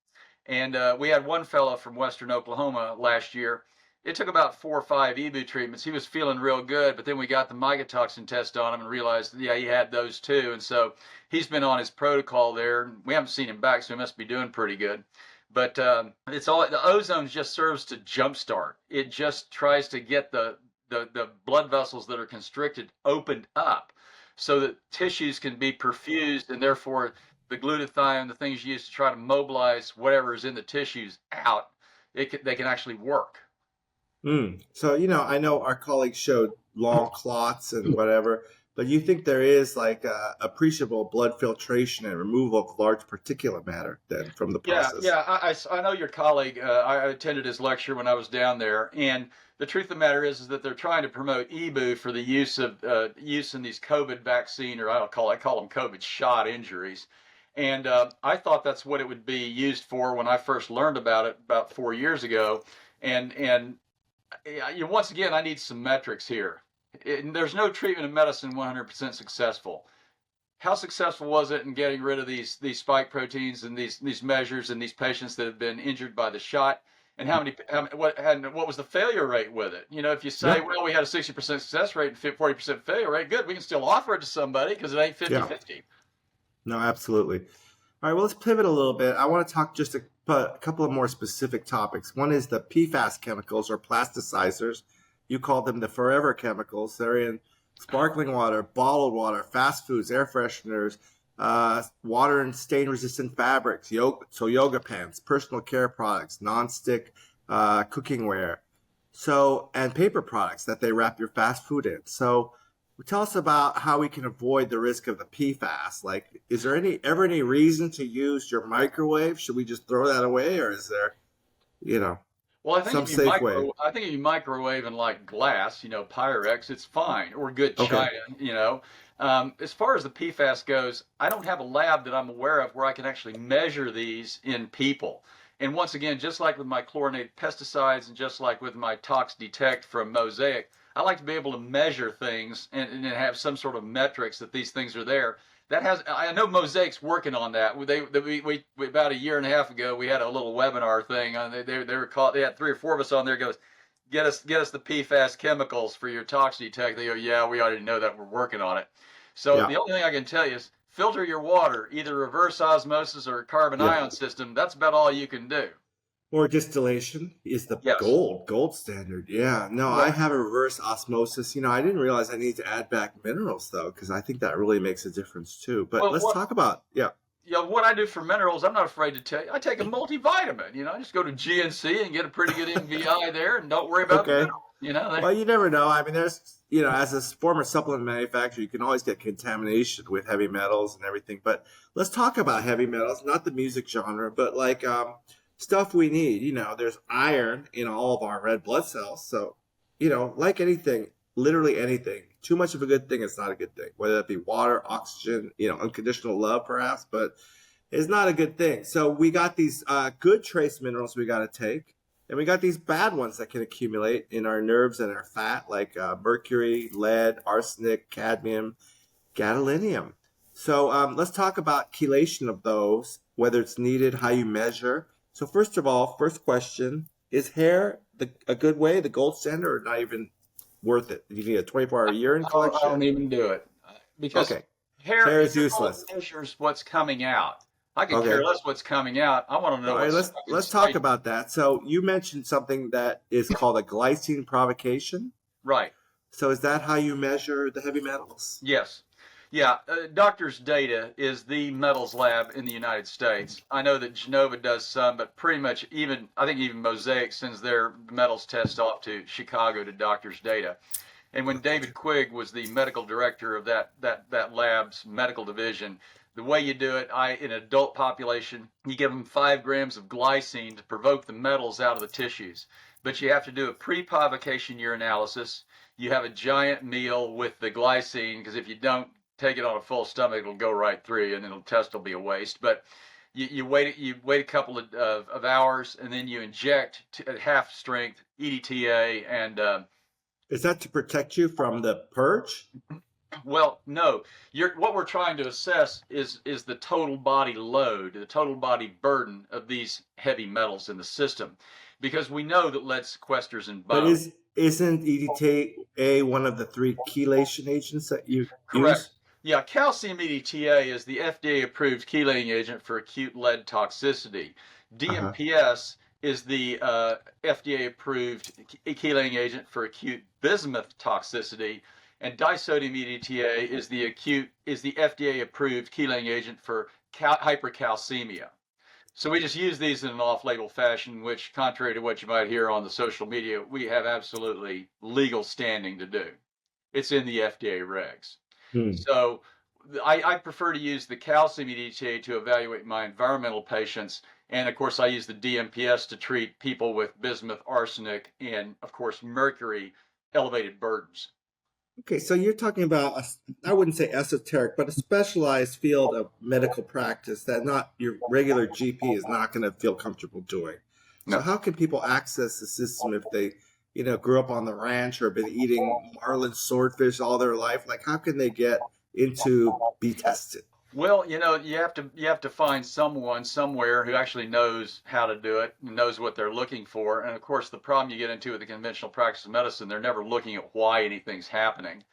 And we had one fellow from Western Oklahoma last year. It took about 4 or 5 EBOO treatments. He was feeling real good, but then we got the mycotoxin test on him and realized, yeah, he had those too. And so he's been on his protocol there. We haven't seen him back, so he must be doing pretty good. But it's all, the ozone just serves to jumpstart. It just tries to get the blood vessels that are constricted opened up so that tissues can be perfused, and therefore the glutathione, the things used to try to mobilize whatever is in the tissues out, they can actually work. So, I know our colleagues showed long clots and whatever, but you think there is like appreciable blood filtration and removal of large particulate matter then from the process? Yeah. I know your colleague. I attended his lecture when I was down there, and the truth of the matter is that they're trying to promote EBOO for the use in these COVID vaccine, or I call them COVID shot injuries. And I thought that's what it would be used for when I first learned about it about 4 years ago. And once again, I need some metrics here. There's no treatment of medicine 100% successful. How successful was it in getting rid of these spike proteins and these measures in these patients that have been injured by the shot? And what was the failure rate with it? If you say, Yeah. well, we had a 60% success rate and 40% failure rate, good, we can still offer it to somebody because it ain't 50-50. No, absolutely. All right, well, let's pivot a little bit. I want to talk just a couple of more specific topics. One is the PFAS chemicals or plasticizers. You call them the forever chemicals. They're in sparkling water, bottled water, fast foods, air fresheners, water and stain-resistant fabrics, yoga pants, personal care products, non-stick cookingware, and paper products that they wrap your fast food in. So tell us about how we can avoid the risk of the PFAS. Like, is there ever any reason to use your microwave? Should we just throw that away, or is there, Well, I think some if you safe way? microwave in like glass, Pyrex, it's fine, or good Okay. china. As far as the PFAS goes, I don't have a lab that I'm aware of where I can actually measure these in people. And once again, just like with my chlorinated pesticides and just like with my Tox Detect from Mosaic, I like to be able to measure things and have some sort of metrics that these things are there. I know Mosaic's working on that. We about a year and a half ago, we had a little webinar thing. They had 3 or 4 of us on there. Goes, get us the PFAS chemicals for your Tox Detect. They go, yeah, we already know that. We're working on it. So Yeah. the only thing I can tell you is filter your water, either reverse osmosis or a carbon Yeah. ion system. That's about all you can do. Or distillation is the Yes. gold standard. Yeah. No, I have a reverse osmosis. I didn't realize I need to add back minerals though, because I think that really makes a difference too. But Well, let's talk about, yeah. what I do for minerals, I'm not afraid to tell you. I take a multivitamin. I just go to GNC and get a pretty good MVI there, and don't worry about the Okay. minerals. Well, you never know. I mean, there's, as a former supplement manufacturer, you can always get contamination with heavy metals and everything. But let's talk about heavy metals, not the music genre, but like stuff we need. There's iron in all of our red blood cells. So, like anything, literally anything, too much of a good thing is not a good thing, whether that be water, oxygen, unconditional love, perhaps, but it's not a good thing. So we got these good trace minerals we got to take. And we got these bad ones that can accumulate in our nerves and our fat, like mercury, lead, arsenic, cadmium, gadolinium. So let's talk about chelation of those, whether it's needed, how you measure. So first of all, first question, is hair a good way, the gold standard, or not even worth it? You need a 24-hour urine I don't collection? even do it because Okay, hair hair is only useless. measures what's coming out. I could care Okay. less what's coming out. I want to know All right, what's let's talk about that. So you mentioned something that is called a glycine provocation. right. So is that how you measure the heavy metals? Yes. Yeah. Doctor's Data is the metals lab in the United States. I know that Genova does some, but pretty much I think even Mosaic sends their metals test off to Chicago to Doctor's Data. And when David Quigg was the medical director of that lab's medical division, the way you do it, in an adult population, you give them 5 grams of glycine to provoke the metals out of the tissues. But you have to do a pre-provocation urinalysis. You have a giant meal with the glycine, because if you don't take it on a full stomach, it'll go right through you, and then the test will be a waste. But you wait a couple of hours, and then you inject at half strength EDTA and Is that to protect you from the purge? well, no. What we're trying to assess is the total body load, the total body burden of these heavy metals in the system, because we know that lead sequesters in But bone. isn't EDTA one of the 3 chelation agents that you Correct. use? Yeah, calcium EDTA is the FDA-approved chelating agent for acute lead toxicity. DMPS is the FDA-approved chelating agent for acute bismuth toxicity, and disodium EDTA is the FDA-approved chelating agent for hypercalcemia. So we just use these in an off-label fashion, which, contrary to what you might hear on the social media, we have absolutely legal standing to do. It's in the FDA regs. Hmm. So I prefer to use the calcium EDTA to evaluate my environmental patients. And of course, I use the DMPS to treat people with bismuth, arsenic, and of course, mercury elevated burdens. Okay, so you're talking about I wouldn't say esoteric, but a specialized field of medical practice that not your regular GP is not going to feel comfortable doing. So No. how can people access the system if they, grew up on the ranch or been eating marlin swordfish all their life? Like, how can they get into be tested? Well, you have to find someone somewhere who actually knows how to do it, knows what they're looking for. And of course, the problem you get into with the conventional practice of medicine, they're never looking at why anything's happening.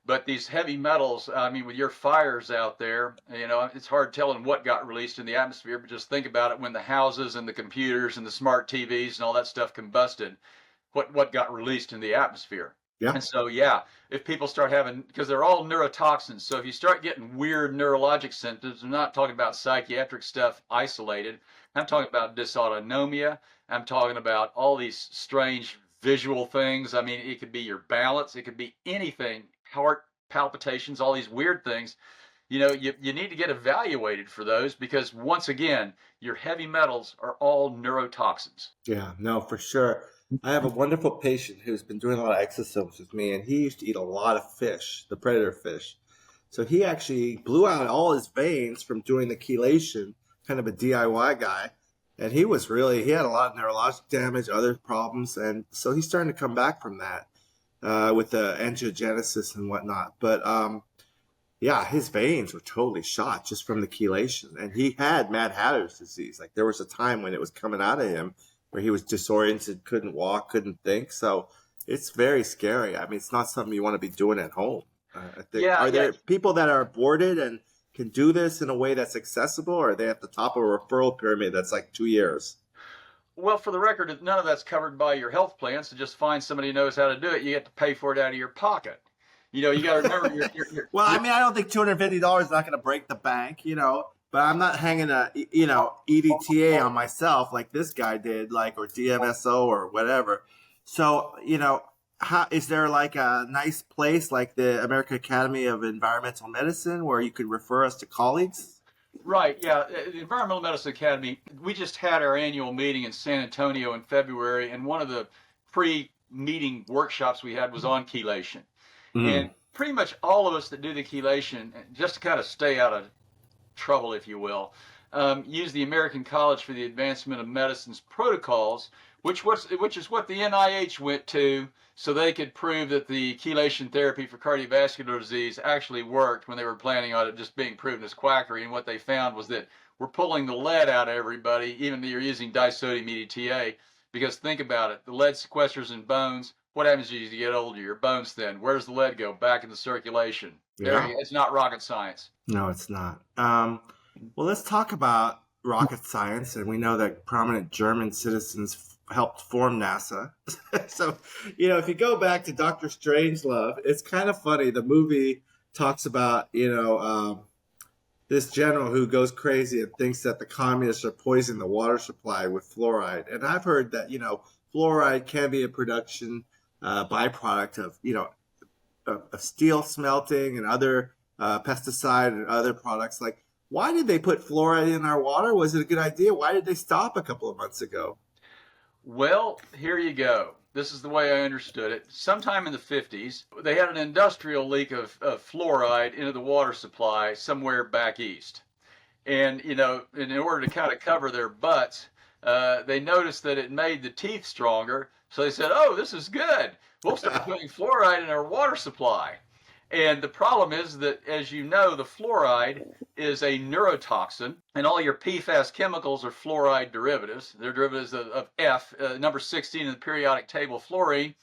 But these heavy metals, I mean, with your fires out there, it's hard telling what got released in the atmosphere. But just think about it when the houses and the computers and the smart TVs and all that stuff combusted, what got released in the atmosphere. Yeah. And so, yeah, if people start having, because they're all neurotoxins. So if you start getting weird neurologic symptoms, I'm not talking about psychiatric stuff isolated. I'm talking about dysautonomia. I'm talking about all these strange visual things. I mean, it could be your balance. It could be anything, heart palpitations, all these weird things. You need to get evaluated for those because once again, your heavy metals are all neurotoxins. Yeah, no, for sure. I have a wonderful patient who's been doing a lot of exosomes with me, and he used to eat a lot of fish, the predator fish. So he actually blew out all his veins from doing the chelation, kind of a DIY guy. And he had a lot of neurologic damage, other problems. And so he's starting to come back from that with the angiogenesis and whatnot. But yeah, his veins were totally shot just from the chelation. And he had Mad Hatter's disease. Like there was a time when it was coming out of him where he was disoriented, couldn't walk, couldn't think. So it's very scary. I mean, it's not something you want to be doing at home. I think. Yeah, Are yeah. there people that are boarded and can do this in a way that's accessible, or are they at the top of a referral pyramid that's like 2 years? Well, for the record, none of that's covered by your health plan. So just find somebody who knows how to do it. You get to pay for it out of your pocket. You got to remember Well, I mean, I don't think $250 is not going to break the bank, but I'm not hanging a, EDTA on myself like this guy did, like, or DMSO or whatever. So, how is there like a nice place like the American Academy of Environmental Medicine where you could refer us to colleagues? Right, yeah. The Environmental Medicine Academy, we just had our annual meeting in San Antonio in February, and one of the pre-meeting workshops we had was on chelation. And pretty much all of us that do the chelation, just to kind of stay out of trouble, if you will, use the American College for the Advancement of Medicine's protocols, which is what the NIH went to so they could prove that the chelation therapy for cardiovascular disease actually worked when they were planning on it just being proven as quackery. And what they found was that we're pulling the lead out of everybody, even though you're using disodium EDTA, because think about it, the lead sequesters in bones. What happens as you get older? Your bones thin. Where does the lead go? Back into circulation. Yeah. It's not rocket science. No, it's not. Well, let's talk about rocket science. And we know that prominent German citizens helped form NASA. So, if you go back to Dr. Strangelove, it's kind of funny. The movie talks about, this general who goes crazy and thinks that the communists are poisoning the water supply with fluoride. And I've heard that, fluoride can be a production byproduct of steel smelting and other pesticide and other products. Like, why did they put fluoride in our water? Was it a good idea? Why did they stop a couple of months ago? Well, here you go. This is the way I understood it. Sometime in the 50s, they had an industrial leak of fluoride into the water supply somewhere back east. And, in order to kind of cover their butts, they noticed that it made the teeth stronger. So they said, oh, this is good. We'll start putting fluoride in our water supply. And the problem is that, as you know, the fluoride is a neurotoxin, and all your PFAS chemicals are fluoride derivatives. They're derivatives of F, number 16 in the periodic table, fluorine.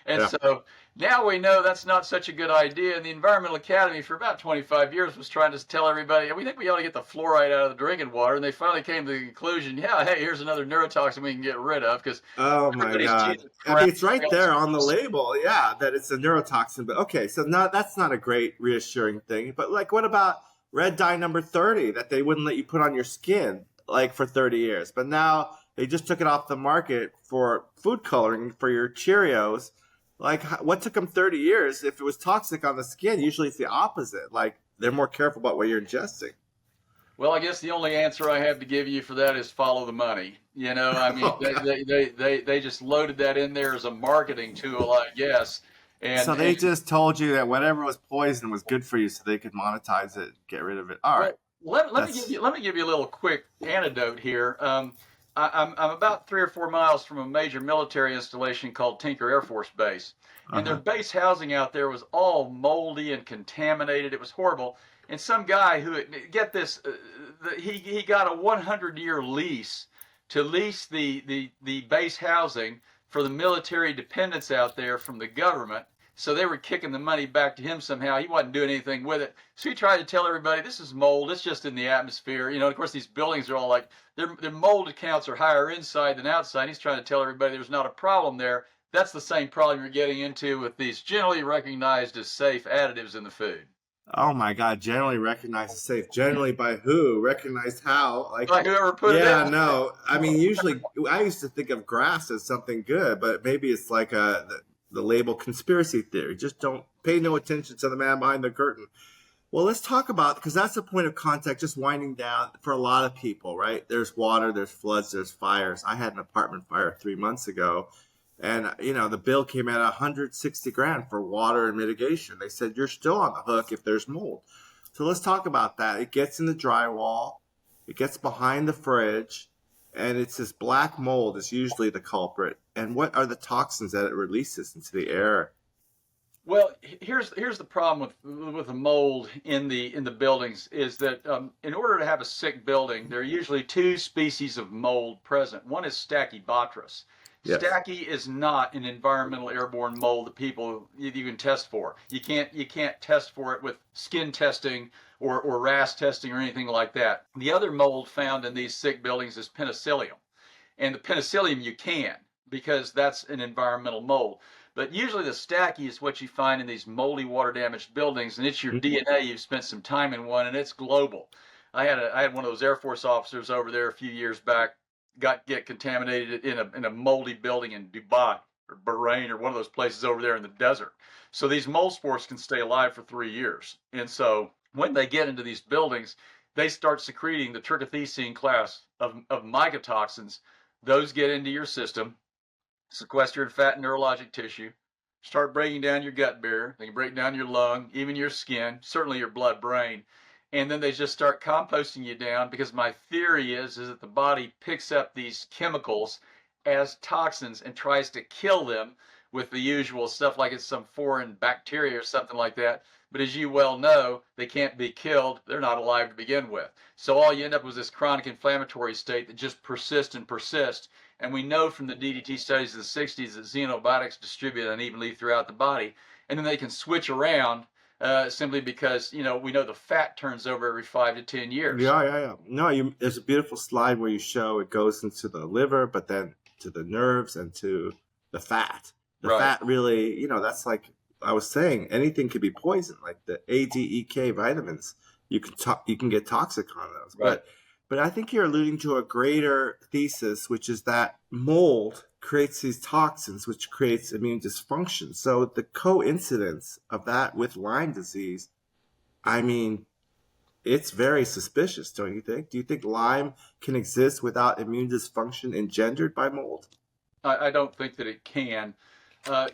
And so now we know that's not such a good idea. And the Environmental Academy for about 25 years was trying to tell everybody, we think we ought to get the fluoride out of the drinking water. And they finally came to the conclusion, hey, here's another neurotoxin we can get rid of. Because oh my God. I mean, it's right there on the label, that it's a neurotoxin. But okay, so that's not a great reassuring thing. But like, what about red dye number 30 that they wouldn't let you put on your skin like for 30 years? But now they just took it off the market for food coloring for your Cheerios. Like, what took them 30 years? If it was toxic on the skin, usually it's the opposite. Like, they're more careful about what you're ingesting. Well, I guess the only answer I have to give you for that is follow the money. I mean, they just loaded that in there as a marketing tool, I guess. And, So they and just told you that whatever was poison was good for you, so they could monetize it, get rid of it. All right, well, that's let me give you a little quick anecdote here. I'm about 3 or 4 miles from a major military installation called Tinker Air Force Base, and their uh-huh. base housing out there was all moldy and contaminated. It was horrible. And some guy who, get this, he got a 100-year lease to lease the base housing for the military dependents out there from the government. So they were kicking the money back to him somehow. He wasn't doing anything with it. So he tried to tell everybody, this is mold. It's just in the atmosphere. Of course, these buildings are all like, their mold counts are higher inside than outside. He's trying to tell everybody there's not a problem there. That's the same problem you're getting into with these generally recognized as safe additives in the food. Oh my God, generally recognized as safe. Generally by who? Recognized how? Like, Like whoever put it yeah, in. no. I mean, usually I used to think of grass as something good, but maybe it's like the label conspiracy theory. Just don't pay no attention to the man behind the curtain. Well, let's talk about, because that's the point of contact, just winding down for a lot of people, right? There's water, there's floods, there's fires. I had an apartment fire 3 months ago, and the bill came at 160 grand for water and mitigation. They said you're still on the hook if there's mold. So let's talk about that. It gets in the drywall, it gets behind the fridge, and it's this black mold is usually the culprit. And what are the toxins that it releases into the air? Well, here's the problem with the mold in the buildings is that in order to have a sick building, there are usually two species of mold present. One is Stachybotrys. Yes. Stachy is not an environmental airborne mold that people you can test for. You can't test for it with skin testing or RAS testing or anything like that. The other mold found in these sick buildings is Penicillium, and the Penicillium you can, because that's an environmental mold. But usually the stachy is what you find in these moldy, water damaged buildings, and it's your DNA. You've spent some time in one, and it's global. I had one of those Air Force officers over there a few years back, get contaminated in a moldy building in Dubai or Bahrain or one of those places over there in the desert. So these mold spores can stay alive for 3 years, and so when they get into these buildings, they start secreting the trichothecene class of mycotoxins. Those get into your system, sequester in fat and neurologic tissue, start breaking down your gut barrier. They can break down your lung, even your skin, certainly your blood brain. And then they just start composting you down, because my theory is that the body picks up these chemicals as toxins and tries to kill them with the usual stuff like it's some foreign bacteria or something like that. But as you well know, they can't be killed. They're not alive to begin with. So all you end up with is this chronic inflammatory state that just persists and persists. And we know from the DDT studies of the 60s that xenobiotics distribute unevenly throughout the body. And then they can switch around simply because, we know the fat turns over every 5 to 10 years. Yeah. No, there's a beautiful slide where you show it goes into the liver, but then to the nerves and to the fat. The Right. fat really, that's like I was saying, anything could be poison, like the A, D, E, K vitamins. You can get toxic on those. Right. But I think you're alluding to a greater thesis, which is that mold creates these toxins, which creates immune dysfunction. So the coincidence of that with Lyme disease, I mean, it's very suspicious, don't you think? Do you think Lyme can exist without immune dysfunction engendered by mold? I don't think that it can.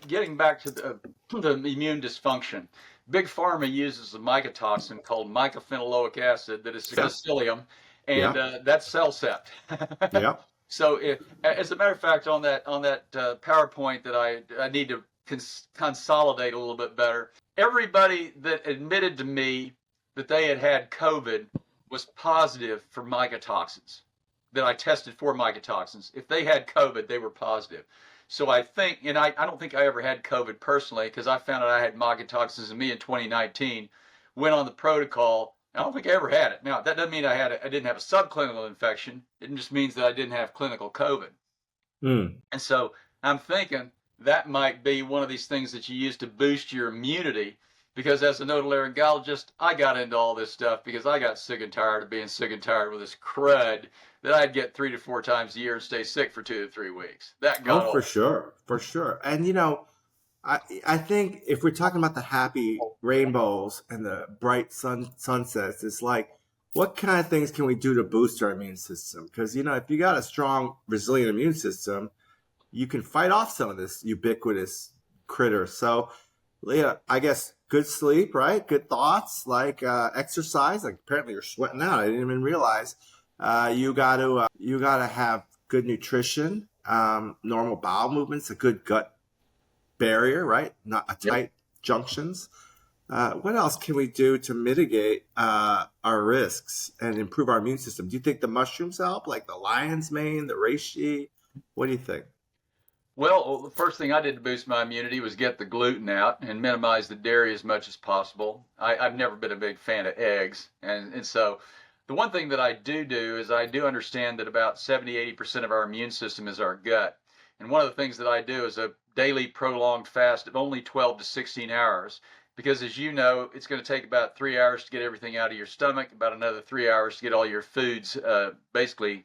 Getting back to the immune dysfunction, Big Pharma uses a mycotoxin called mycophenolate acid that is psyllium, and that's CellCept. Yeah. So, as a matter of fact, on that PowerPoint that I need to consolidate a little bit better, everybody that admitted to me that they had COVID was positive for mycotoxins, that I tested for mycotoxins. If they had COVID, they were positive. So I think, and I don't think I ever had COVID personally, because I found out I had mycotoxins in me in 2019, went on the protocol. I don't think I ever had it. Now, that doesn't mean I didn't have a subclinical infection. It just means that I didn't have clinical COVID. Mm. And so I'm thinking that might be one of these things that you use to boost your immunity, because as an otolaryngologist, I got into all this stuff because I got sick and tired of being sick and tired with this crud that I'd get 3 to 4 times a year and stay sick for 2 to 3 weeks. That got old. For sure. And I think if we're talking about the happy rainbows and the bright sunsets, it's like, what kind of things can we do to boost our immune system? Because if you got a strong, resilient immune system, you can fight off some of this ubiquitous critter. So Yeah, I guess good sleep, right? Good thoughts, like exercise. Like apparently you're sweating out. I didn't even realize. You gotta have good nutrition, normal bowel movements, a good gut barrier, right? Not a Yep. tight junctions. What else can we do to mitigate our risks and improve our immune system? Do you think the mushrooms help, like the lion's mane, the reishi? What do you think? Well, the first thing I did to boost my immunity was get the gluten out and minimize the dairy as much as possible. I've never been a big fan of eggs. And so the one thing that I do is I do understand that about 70–80% of our immune system is our gut. And one of the things that I do is a daily prolonged fast of only 12 to 16 hours. Because as you know, it's going to take about 3 hours to get everything out of your stomach, about another 3 hours to get all your foods basically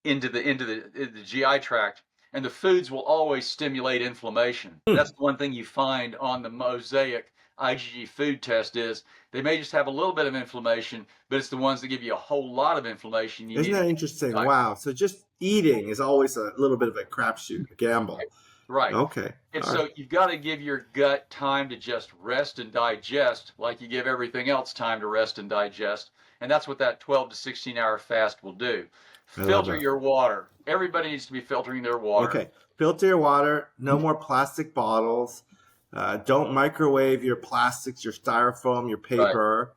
into the GI tract, and the foods will always stimulate inflammation. Hmm. That's the one thing you find on the Mosaic IgG food test is they may just have a little bit of inflammation, but it's the ones that give you a whole lot of inflammation you Isn't need. that interesting? Right. Wow. So just eating is always a little bit of a crapshoot, a gamble. Right. Okay. And All so right. you've got to give your gut time to just rest and digest, like you give everything else time to rest and digest. And that's what that 12 to 16 hour fast will do. I love Filter that. your water. Everybody needs to be filtering their water. Okay. Filter your water. No more plastic bottles. Don't microwave your plastics, your styrofoam, your Right. paper.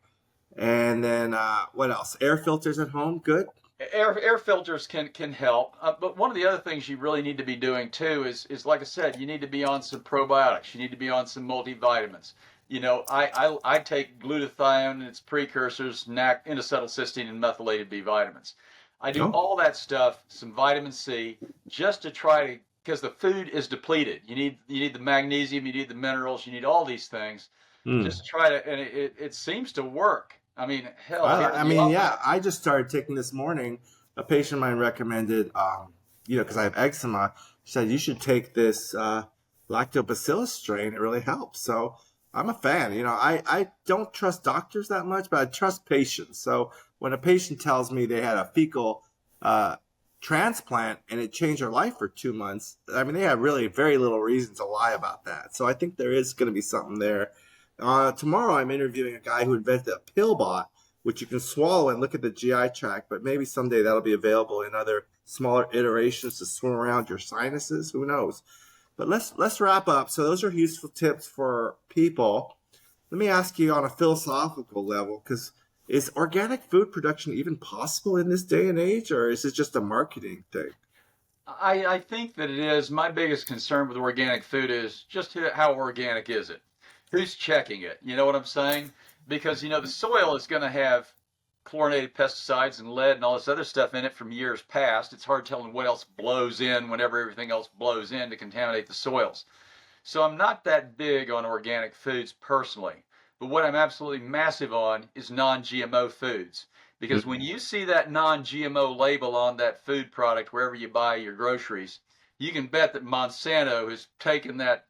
And then what else? Air filters at home. Good. Air filters can help, but one of the other things you really need to be doing too is like I said, you need to be on some probiotics. You need to be on some multivitamins. You know, I take glutathione and its precursors, NAC, N-acetylcysteine, and methylated B vitamins. I do Oh. all that stuff, some vitamin C, just to try to because the food is depleted. You need the magnesium, you need the minerals, you need all these things. Hmm. Just try to, and it seems to work. I mean, hell, here I in the mean, office. yeah, I just started taking this morning. A patient of mine recommended, because I have eczema, said you should take this lactobacillus strain. It really helps. So I'm a fan. I don't trust doctors that much, but I trust patients. So when a patient tells me they had a fecal transplant and it changed their life for 2 months, I mean, they have really very little reason to lie about that. So I think there is going to be something there. Tomorrow, I'm interviewing a guy who invented a pill bot, which you can swallow and look at the GI tract, but maybe someday that'll be available in other smaller iterations to swim around your sinuses. Who knows? But let's wrap up. So those are useful tips for people. Let me ask you on a philosophical level, because is organic food production even possible in this day and age, or is it just a marketing thing? I think that it is. My biggest concern with organic food is just how organic is it? Who's checking it? You know what I'm saying? Because, the soil is going to have chlorinated pesticides and lead and all this other stuff in it from years past. It's hard telling what else blows in whenever everything else blows in to contaminate the soils. So I'm not that big on organic foods personally. But what I'm absolutely massive on is non-GMO foods. Because when you see that non-GMO label on that food product wherever you buy your groceries, you can bet that Monsanto has taken that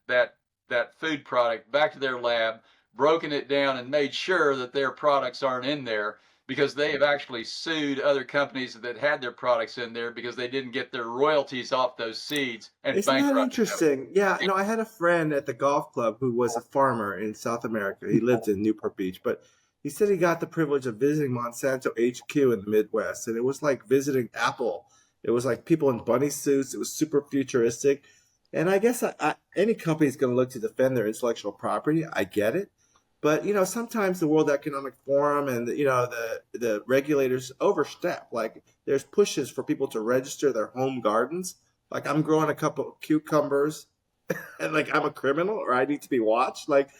food product back to their lab, broken it down, and made sure that their products aren't in there because they have actually sued other companies that had their products in there because they didn't get their royalties off those seeds and Isn't that bankrupted them. interesting? Yeah, no, I had a friend at the golf club who was a farmer in South America. He lived in Newport Beach, but he said he got the privilege of visiting Monsanto HQ in the Midwest, and it was like visiting Apple. It was like people in bunny suits. It was super futuristic. And I guess any company is going to look to defend their intellectual property. I get it. But, sometimes the World Economic Forum and, the regulators overstep. Like there's pushes for people to register their home gardens. Like I'm growing a couple of cucumbers and like I'm a criminal or I need to be watched. Like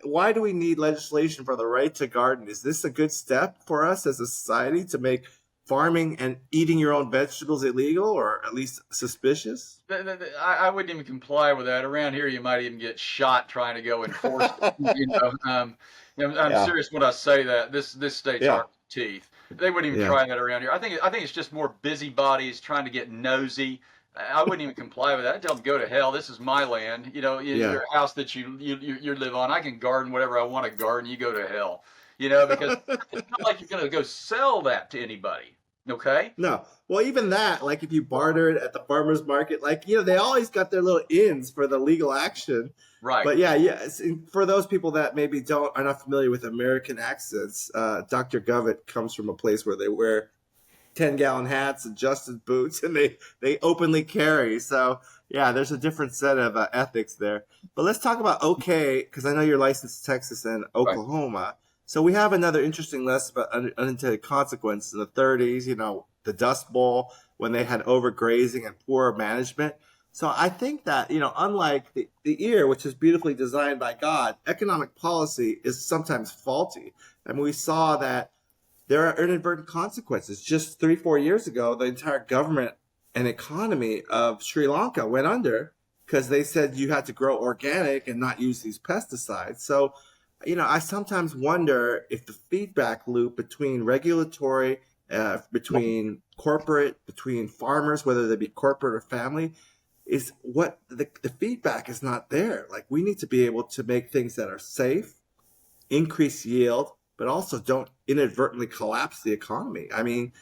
why do we need legislation for the right to garden? Is this a good step for us as a society to make farming and eating your own vegetables illegal or at least suspicious? I wouldn't even comply with that. Around here, you might even get shot trying to go enforce it. I'm Yeah. serious when I say that. This state's Yeah. hard teeth. They wouldn't even Yeah. try that around here. I think it's just more busybodies trying to get nosy. I wouldn't even comply with that. I tell them go to hell. This is my land. Yeah. Your house that you live on. I can garden whatever I want to garden. You go to hell. Because it's not like you're going to go sell that to anybody. Okay. No. Well, even that, like if you bartered at the farmer's market, like, they always got their little ins for the legal action. Right. But yeah. For those people that maybe are not familiar with American accents, Dr. Govett comes from a place where they wear 10-gallon hats, adjusted boots, and they openly carry. So yeah, there's a different set of ethics there. But let's talk about OK, because I know you're licensed in Texas and Oklahoma. Right. So we have another interesting lesson about unintended consequences in the 30s. The Dust Bowl, when they had overgrazing and poor management. So I think that, unlike the ear, which is beautifully designed by God, economic policy is sometimes faulty. And we saw that there are inadvertent consequences. Just 3-4 years ago, the entire government and economy of Sri Lanka went under because they said you had to grow organic and not use these pesticides. So, I sometimes wonder if the feedback loop between regulatory, between corporate, between farmers, whether they be corporate or family, is what the feedback is not there. Like, we need to be able to make things that are safe, increase yield, but also don't inadvertently collapse the economy. I mean,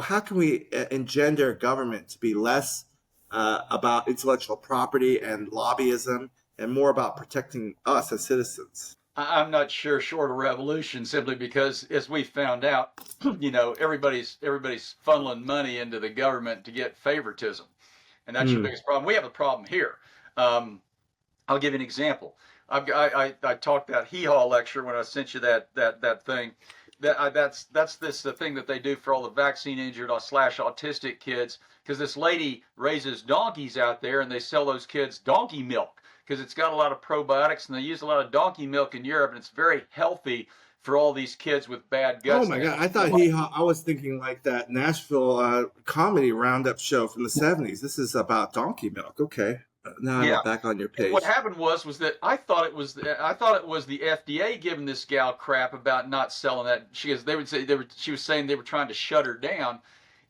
how can we engender government to be less about intellectual property and lobbyism and more about protecting us as citizens? I'm not sure short of revolution, simply because, as we found out, everybody's funneling money into the government to get favoritism. And that's your biggest problem. We have a problem here. I'll give you an example. I talked that hee-haw lecture when I sent you that thing. That's the thing that they do for all the vaccine injured / autistic kids, because this lady raises donkeys out there and they sell those kids donkey milk because it's got a lot of probiotics, and they use a lot of donkey milk in Europe, and it's very healthy for all these kids with bad guts. Oh my God! I thought I was thinking like that Nashville comedy roundup show from the 70s. This is about donkey milk. Okay. Now I'm back on your page. What happened was that I thought it was the FDA giving this gal crap about not selling that. She was saying they were trying to shut her down.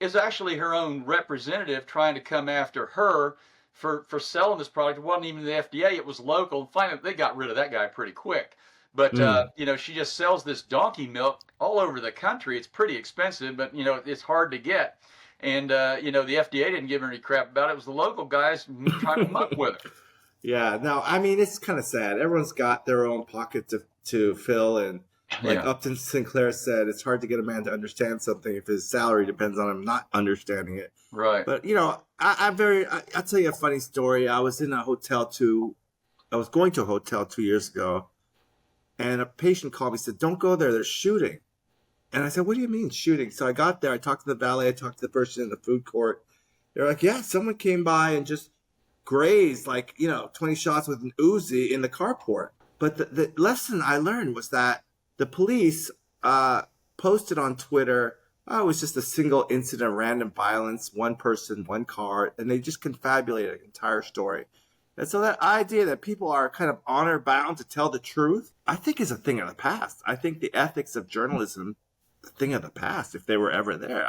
It's actually her own representative trying to come after her for selling this product. It wasn't even the FDA; it was local. And finally, they got rid of that guy pretty quick. But she just sells this donkey milk all over the country. It's pretty expensive, but it's hard to get. And, the FDA didn't give her any crap about it. It was the local guys trying to muck with her. Yeah, no, I mean, it's kind of sad. Everyone's got their own pocket to fill. And like Upton Sinclair said, it's hard to get a man to understand something if his salary depends on him not understanding it. Right. But, I'll tell you a funny story. I was going to a hotel 2 years ago. And a patient called me and said, "Don't go there. They're shooting." And I said, "What do you mean shooting?" So I got there. I talked to the valet. I talked to the person in the food court. They're like, "Yeah, someone came by and just grazed 20 shots with an Uzi in the carport." But the lesson I learned was that the police posted on Twitter, it was just a single incident of random violence, one person, one car, and they just confabulated an entire story. And so that idea that people are kind of honor bound to tell the truth, I think is a thing of the past. I think the ethics of journalism, a thing of the past, if they were ever there.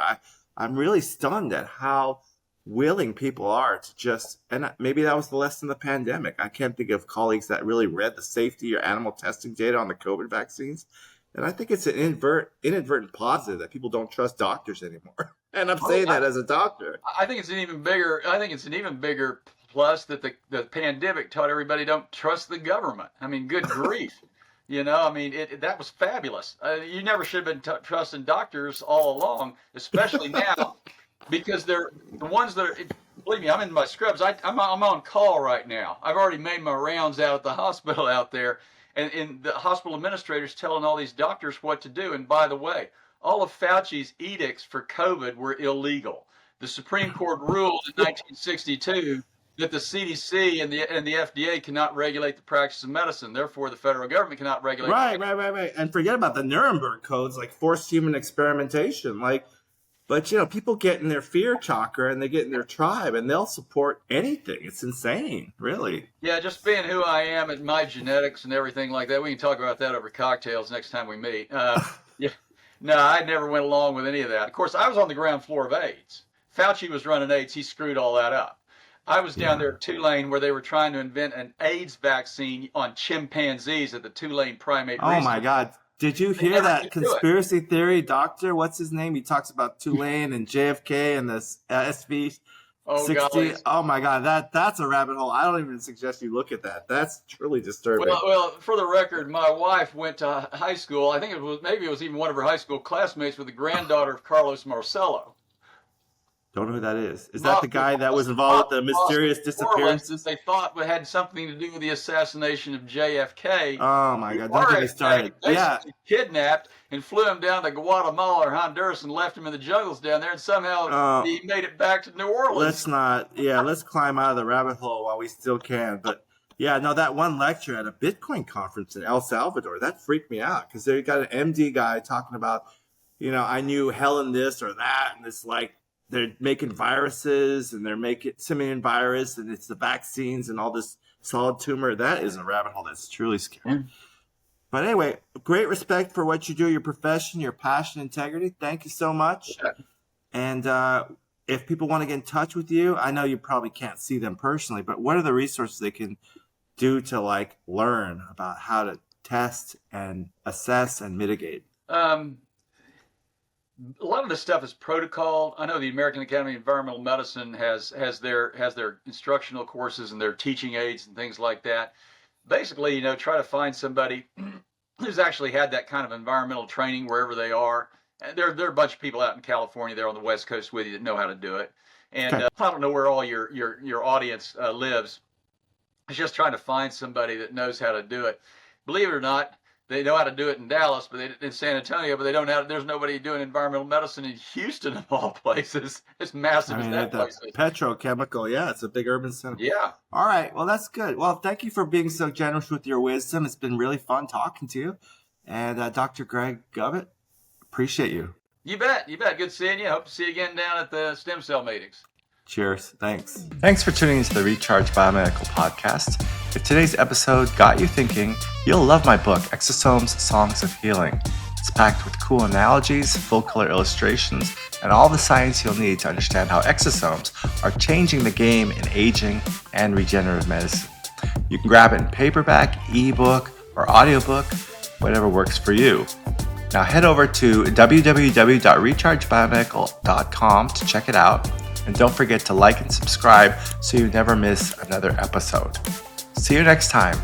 I'm really stunned at how willing people are to just, and maybe that was the lesson of the pandemic. I can't think of colleagues that really read the safety or animal testing data on the COVID vaccines. And I think it's an inadvertent positive that people don't trust doctors anymore. And I'm saying that as a doctor. I think it's an even bigger plus that the pandemic taught everybody don't trust the government. I mean, good grief. That was fabulous. You never should have been trusting doctors all along, especially now, because they're the ones that are, believe me, I'm in my scrubs. I'm on call right now. I've already made my rounds out at the hospital out there, and the hospital administrators telling all these doctors what to do. And by the way, all of Fauci's edicts for COVID were illegal. The Supreme Court ruled in 1962 that the CDC and the FDA cannot regulate the practice of medicine. Therefore, the federal government cannot regulate. Right. And forget about the Nuremberg codes, like forced human experimentation. But people get in their fear chakra and they get in their tribe and they'll support anything. It's insane, really. Yeah, just being who I am and my genetics and everything like that. We can talk about that over cocktails next time we meet. No, I never went along with any of that. Of course, I was on the ground floor of AIDS. Fauci was running AIDS. He screwed all that up. I was down there at Tulane where they were trying to invent an AIDS vaccine on chimpanzees at the Tulane Primate Research. Oh my God. Did you hear never that could do it. conspiracy theory doctor? What's his name? He talks about Tulane and JFK and the SV Oh, 60. golly. Oh my God, that's a rabbit hole. I don't even suggest you look at that. That's truly disturbing. Well, for the record, my wife went to high school. I think it was even one of her high school classmates with the granddaughter of Carlos Marcello. Don't know who that is. Is that the guy that was involved with the mysterious disappearances? They thought it had something to do with the assassination of JFK. Oh my God! Don't get me started. Yeah, kidnapped and flew him down to Guatemala or Honduras and left him in the jungles down there, and somehow he made it back to New Orleans. Let's climb out of the rabbit hole while we still can. But yeah, no, that one lecture at a Bitcoin conference in El Salvador, that freaked me out because they got an MD guy talking about, I knew Helen this or that, and it's like they're making viruses and they're making simian virus and it's the vaccines and all this solid tumor. That is a rabbit hole that's truly scary. But anyway, great respect for what you do, your profession, your passion, integrity. Thank you so much. Yeah. And if people want to get in touch with you, I know you probably can't see them personally, but what are the resources they can do to learn about how to test and assess and mitigate? A lot of this stuff is protocol. I know the American Academy of Environmental Medicine has their instructional courses and their teaching aids and things like that. Basically, try to find somebody who's actually had that kind of environmental training wherever they are. And there are a bunch of people out in California, there on the West Coast with you that know how to do it. And I don't know where all your audience lives. It's just trying to find somebody that knows how to do it. Believe it or not, they know how to do it in Dallas, but in San Antonio, but they don't know. There's nobody doing environmental medicine in Houston, of all places. It's massive as that place is. Petrochemical, yeah, it's a big urban center. Yeah. All right, well, that's good. Well, thank you for being so generous with your wisdom. It's been really fun talking to you. And Dr. Greg Govett, appreciate you. You bet. Good seeing you. Hope to see you again down at the stem cell meetings. Cheers. Thanks. Thanks for tuning into the Recharge Biomedical Podcast. If today's episode got you thinking, you'll love my book, Exosomes Songs of Healing. It's packed with cool analogies, full-color illustrations, and all the science you'll need to understand how exosomes are changing the game in aging and regenerative medicine. You can grab it in paperback, ebook, or audiobook, whatever works for you. Now head over to www.rechargebiomedical.com to check it out. And don't forget to like and subscribe so you never miss another episode. See you next time.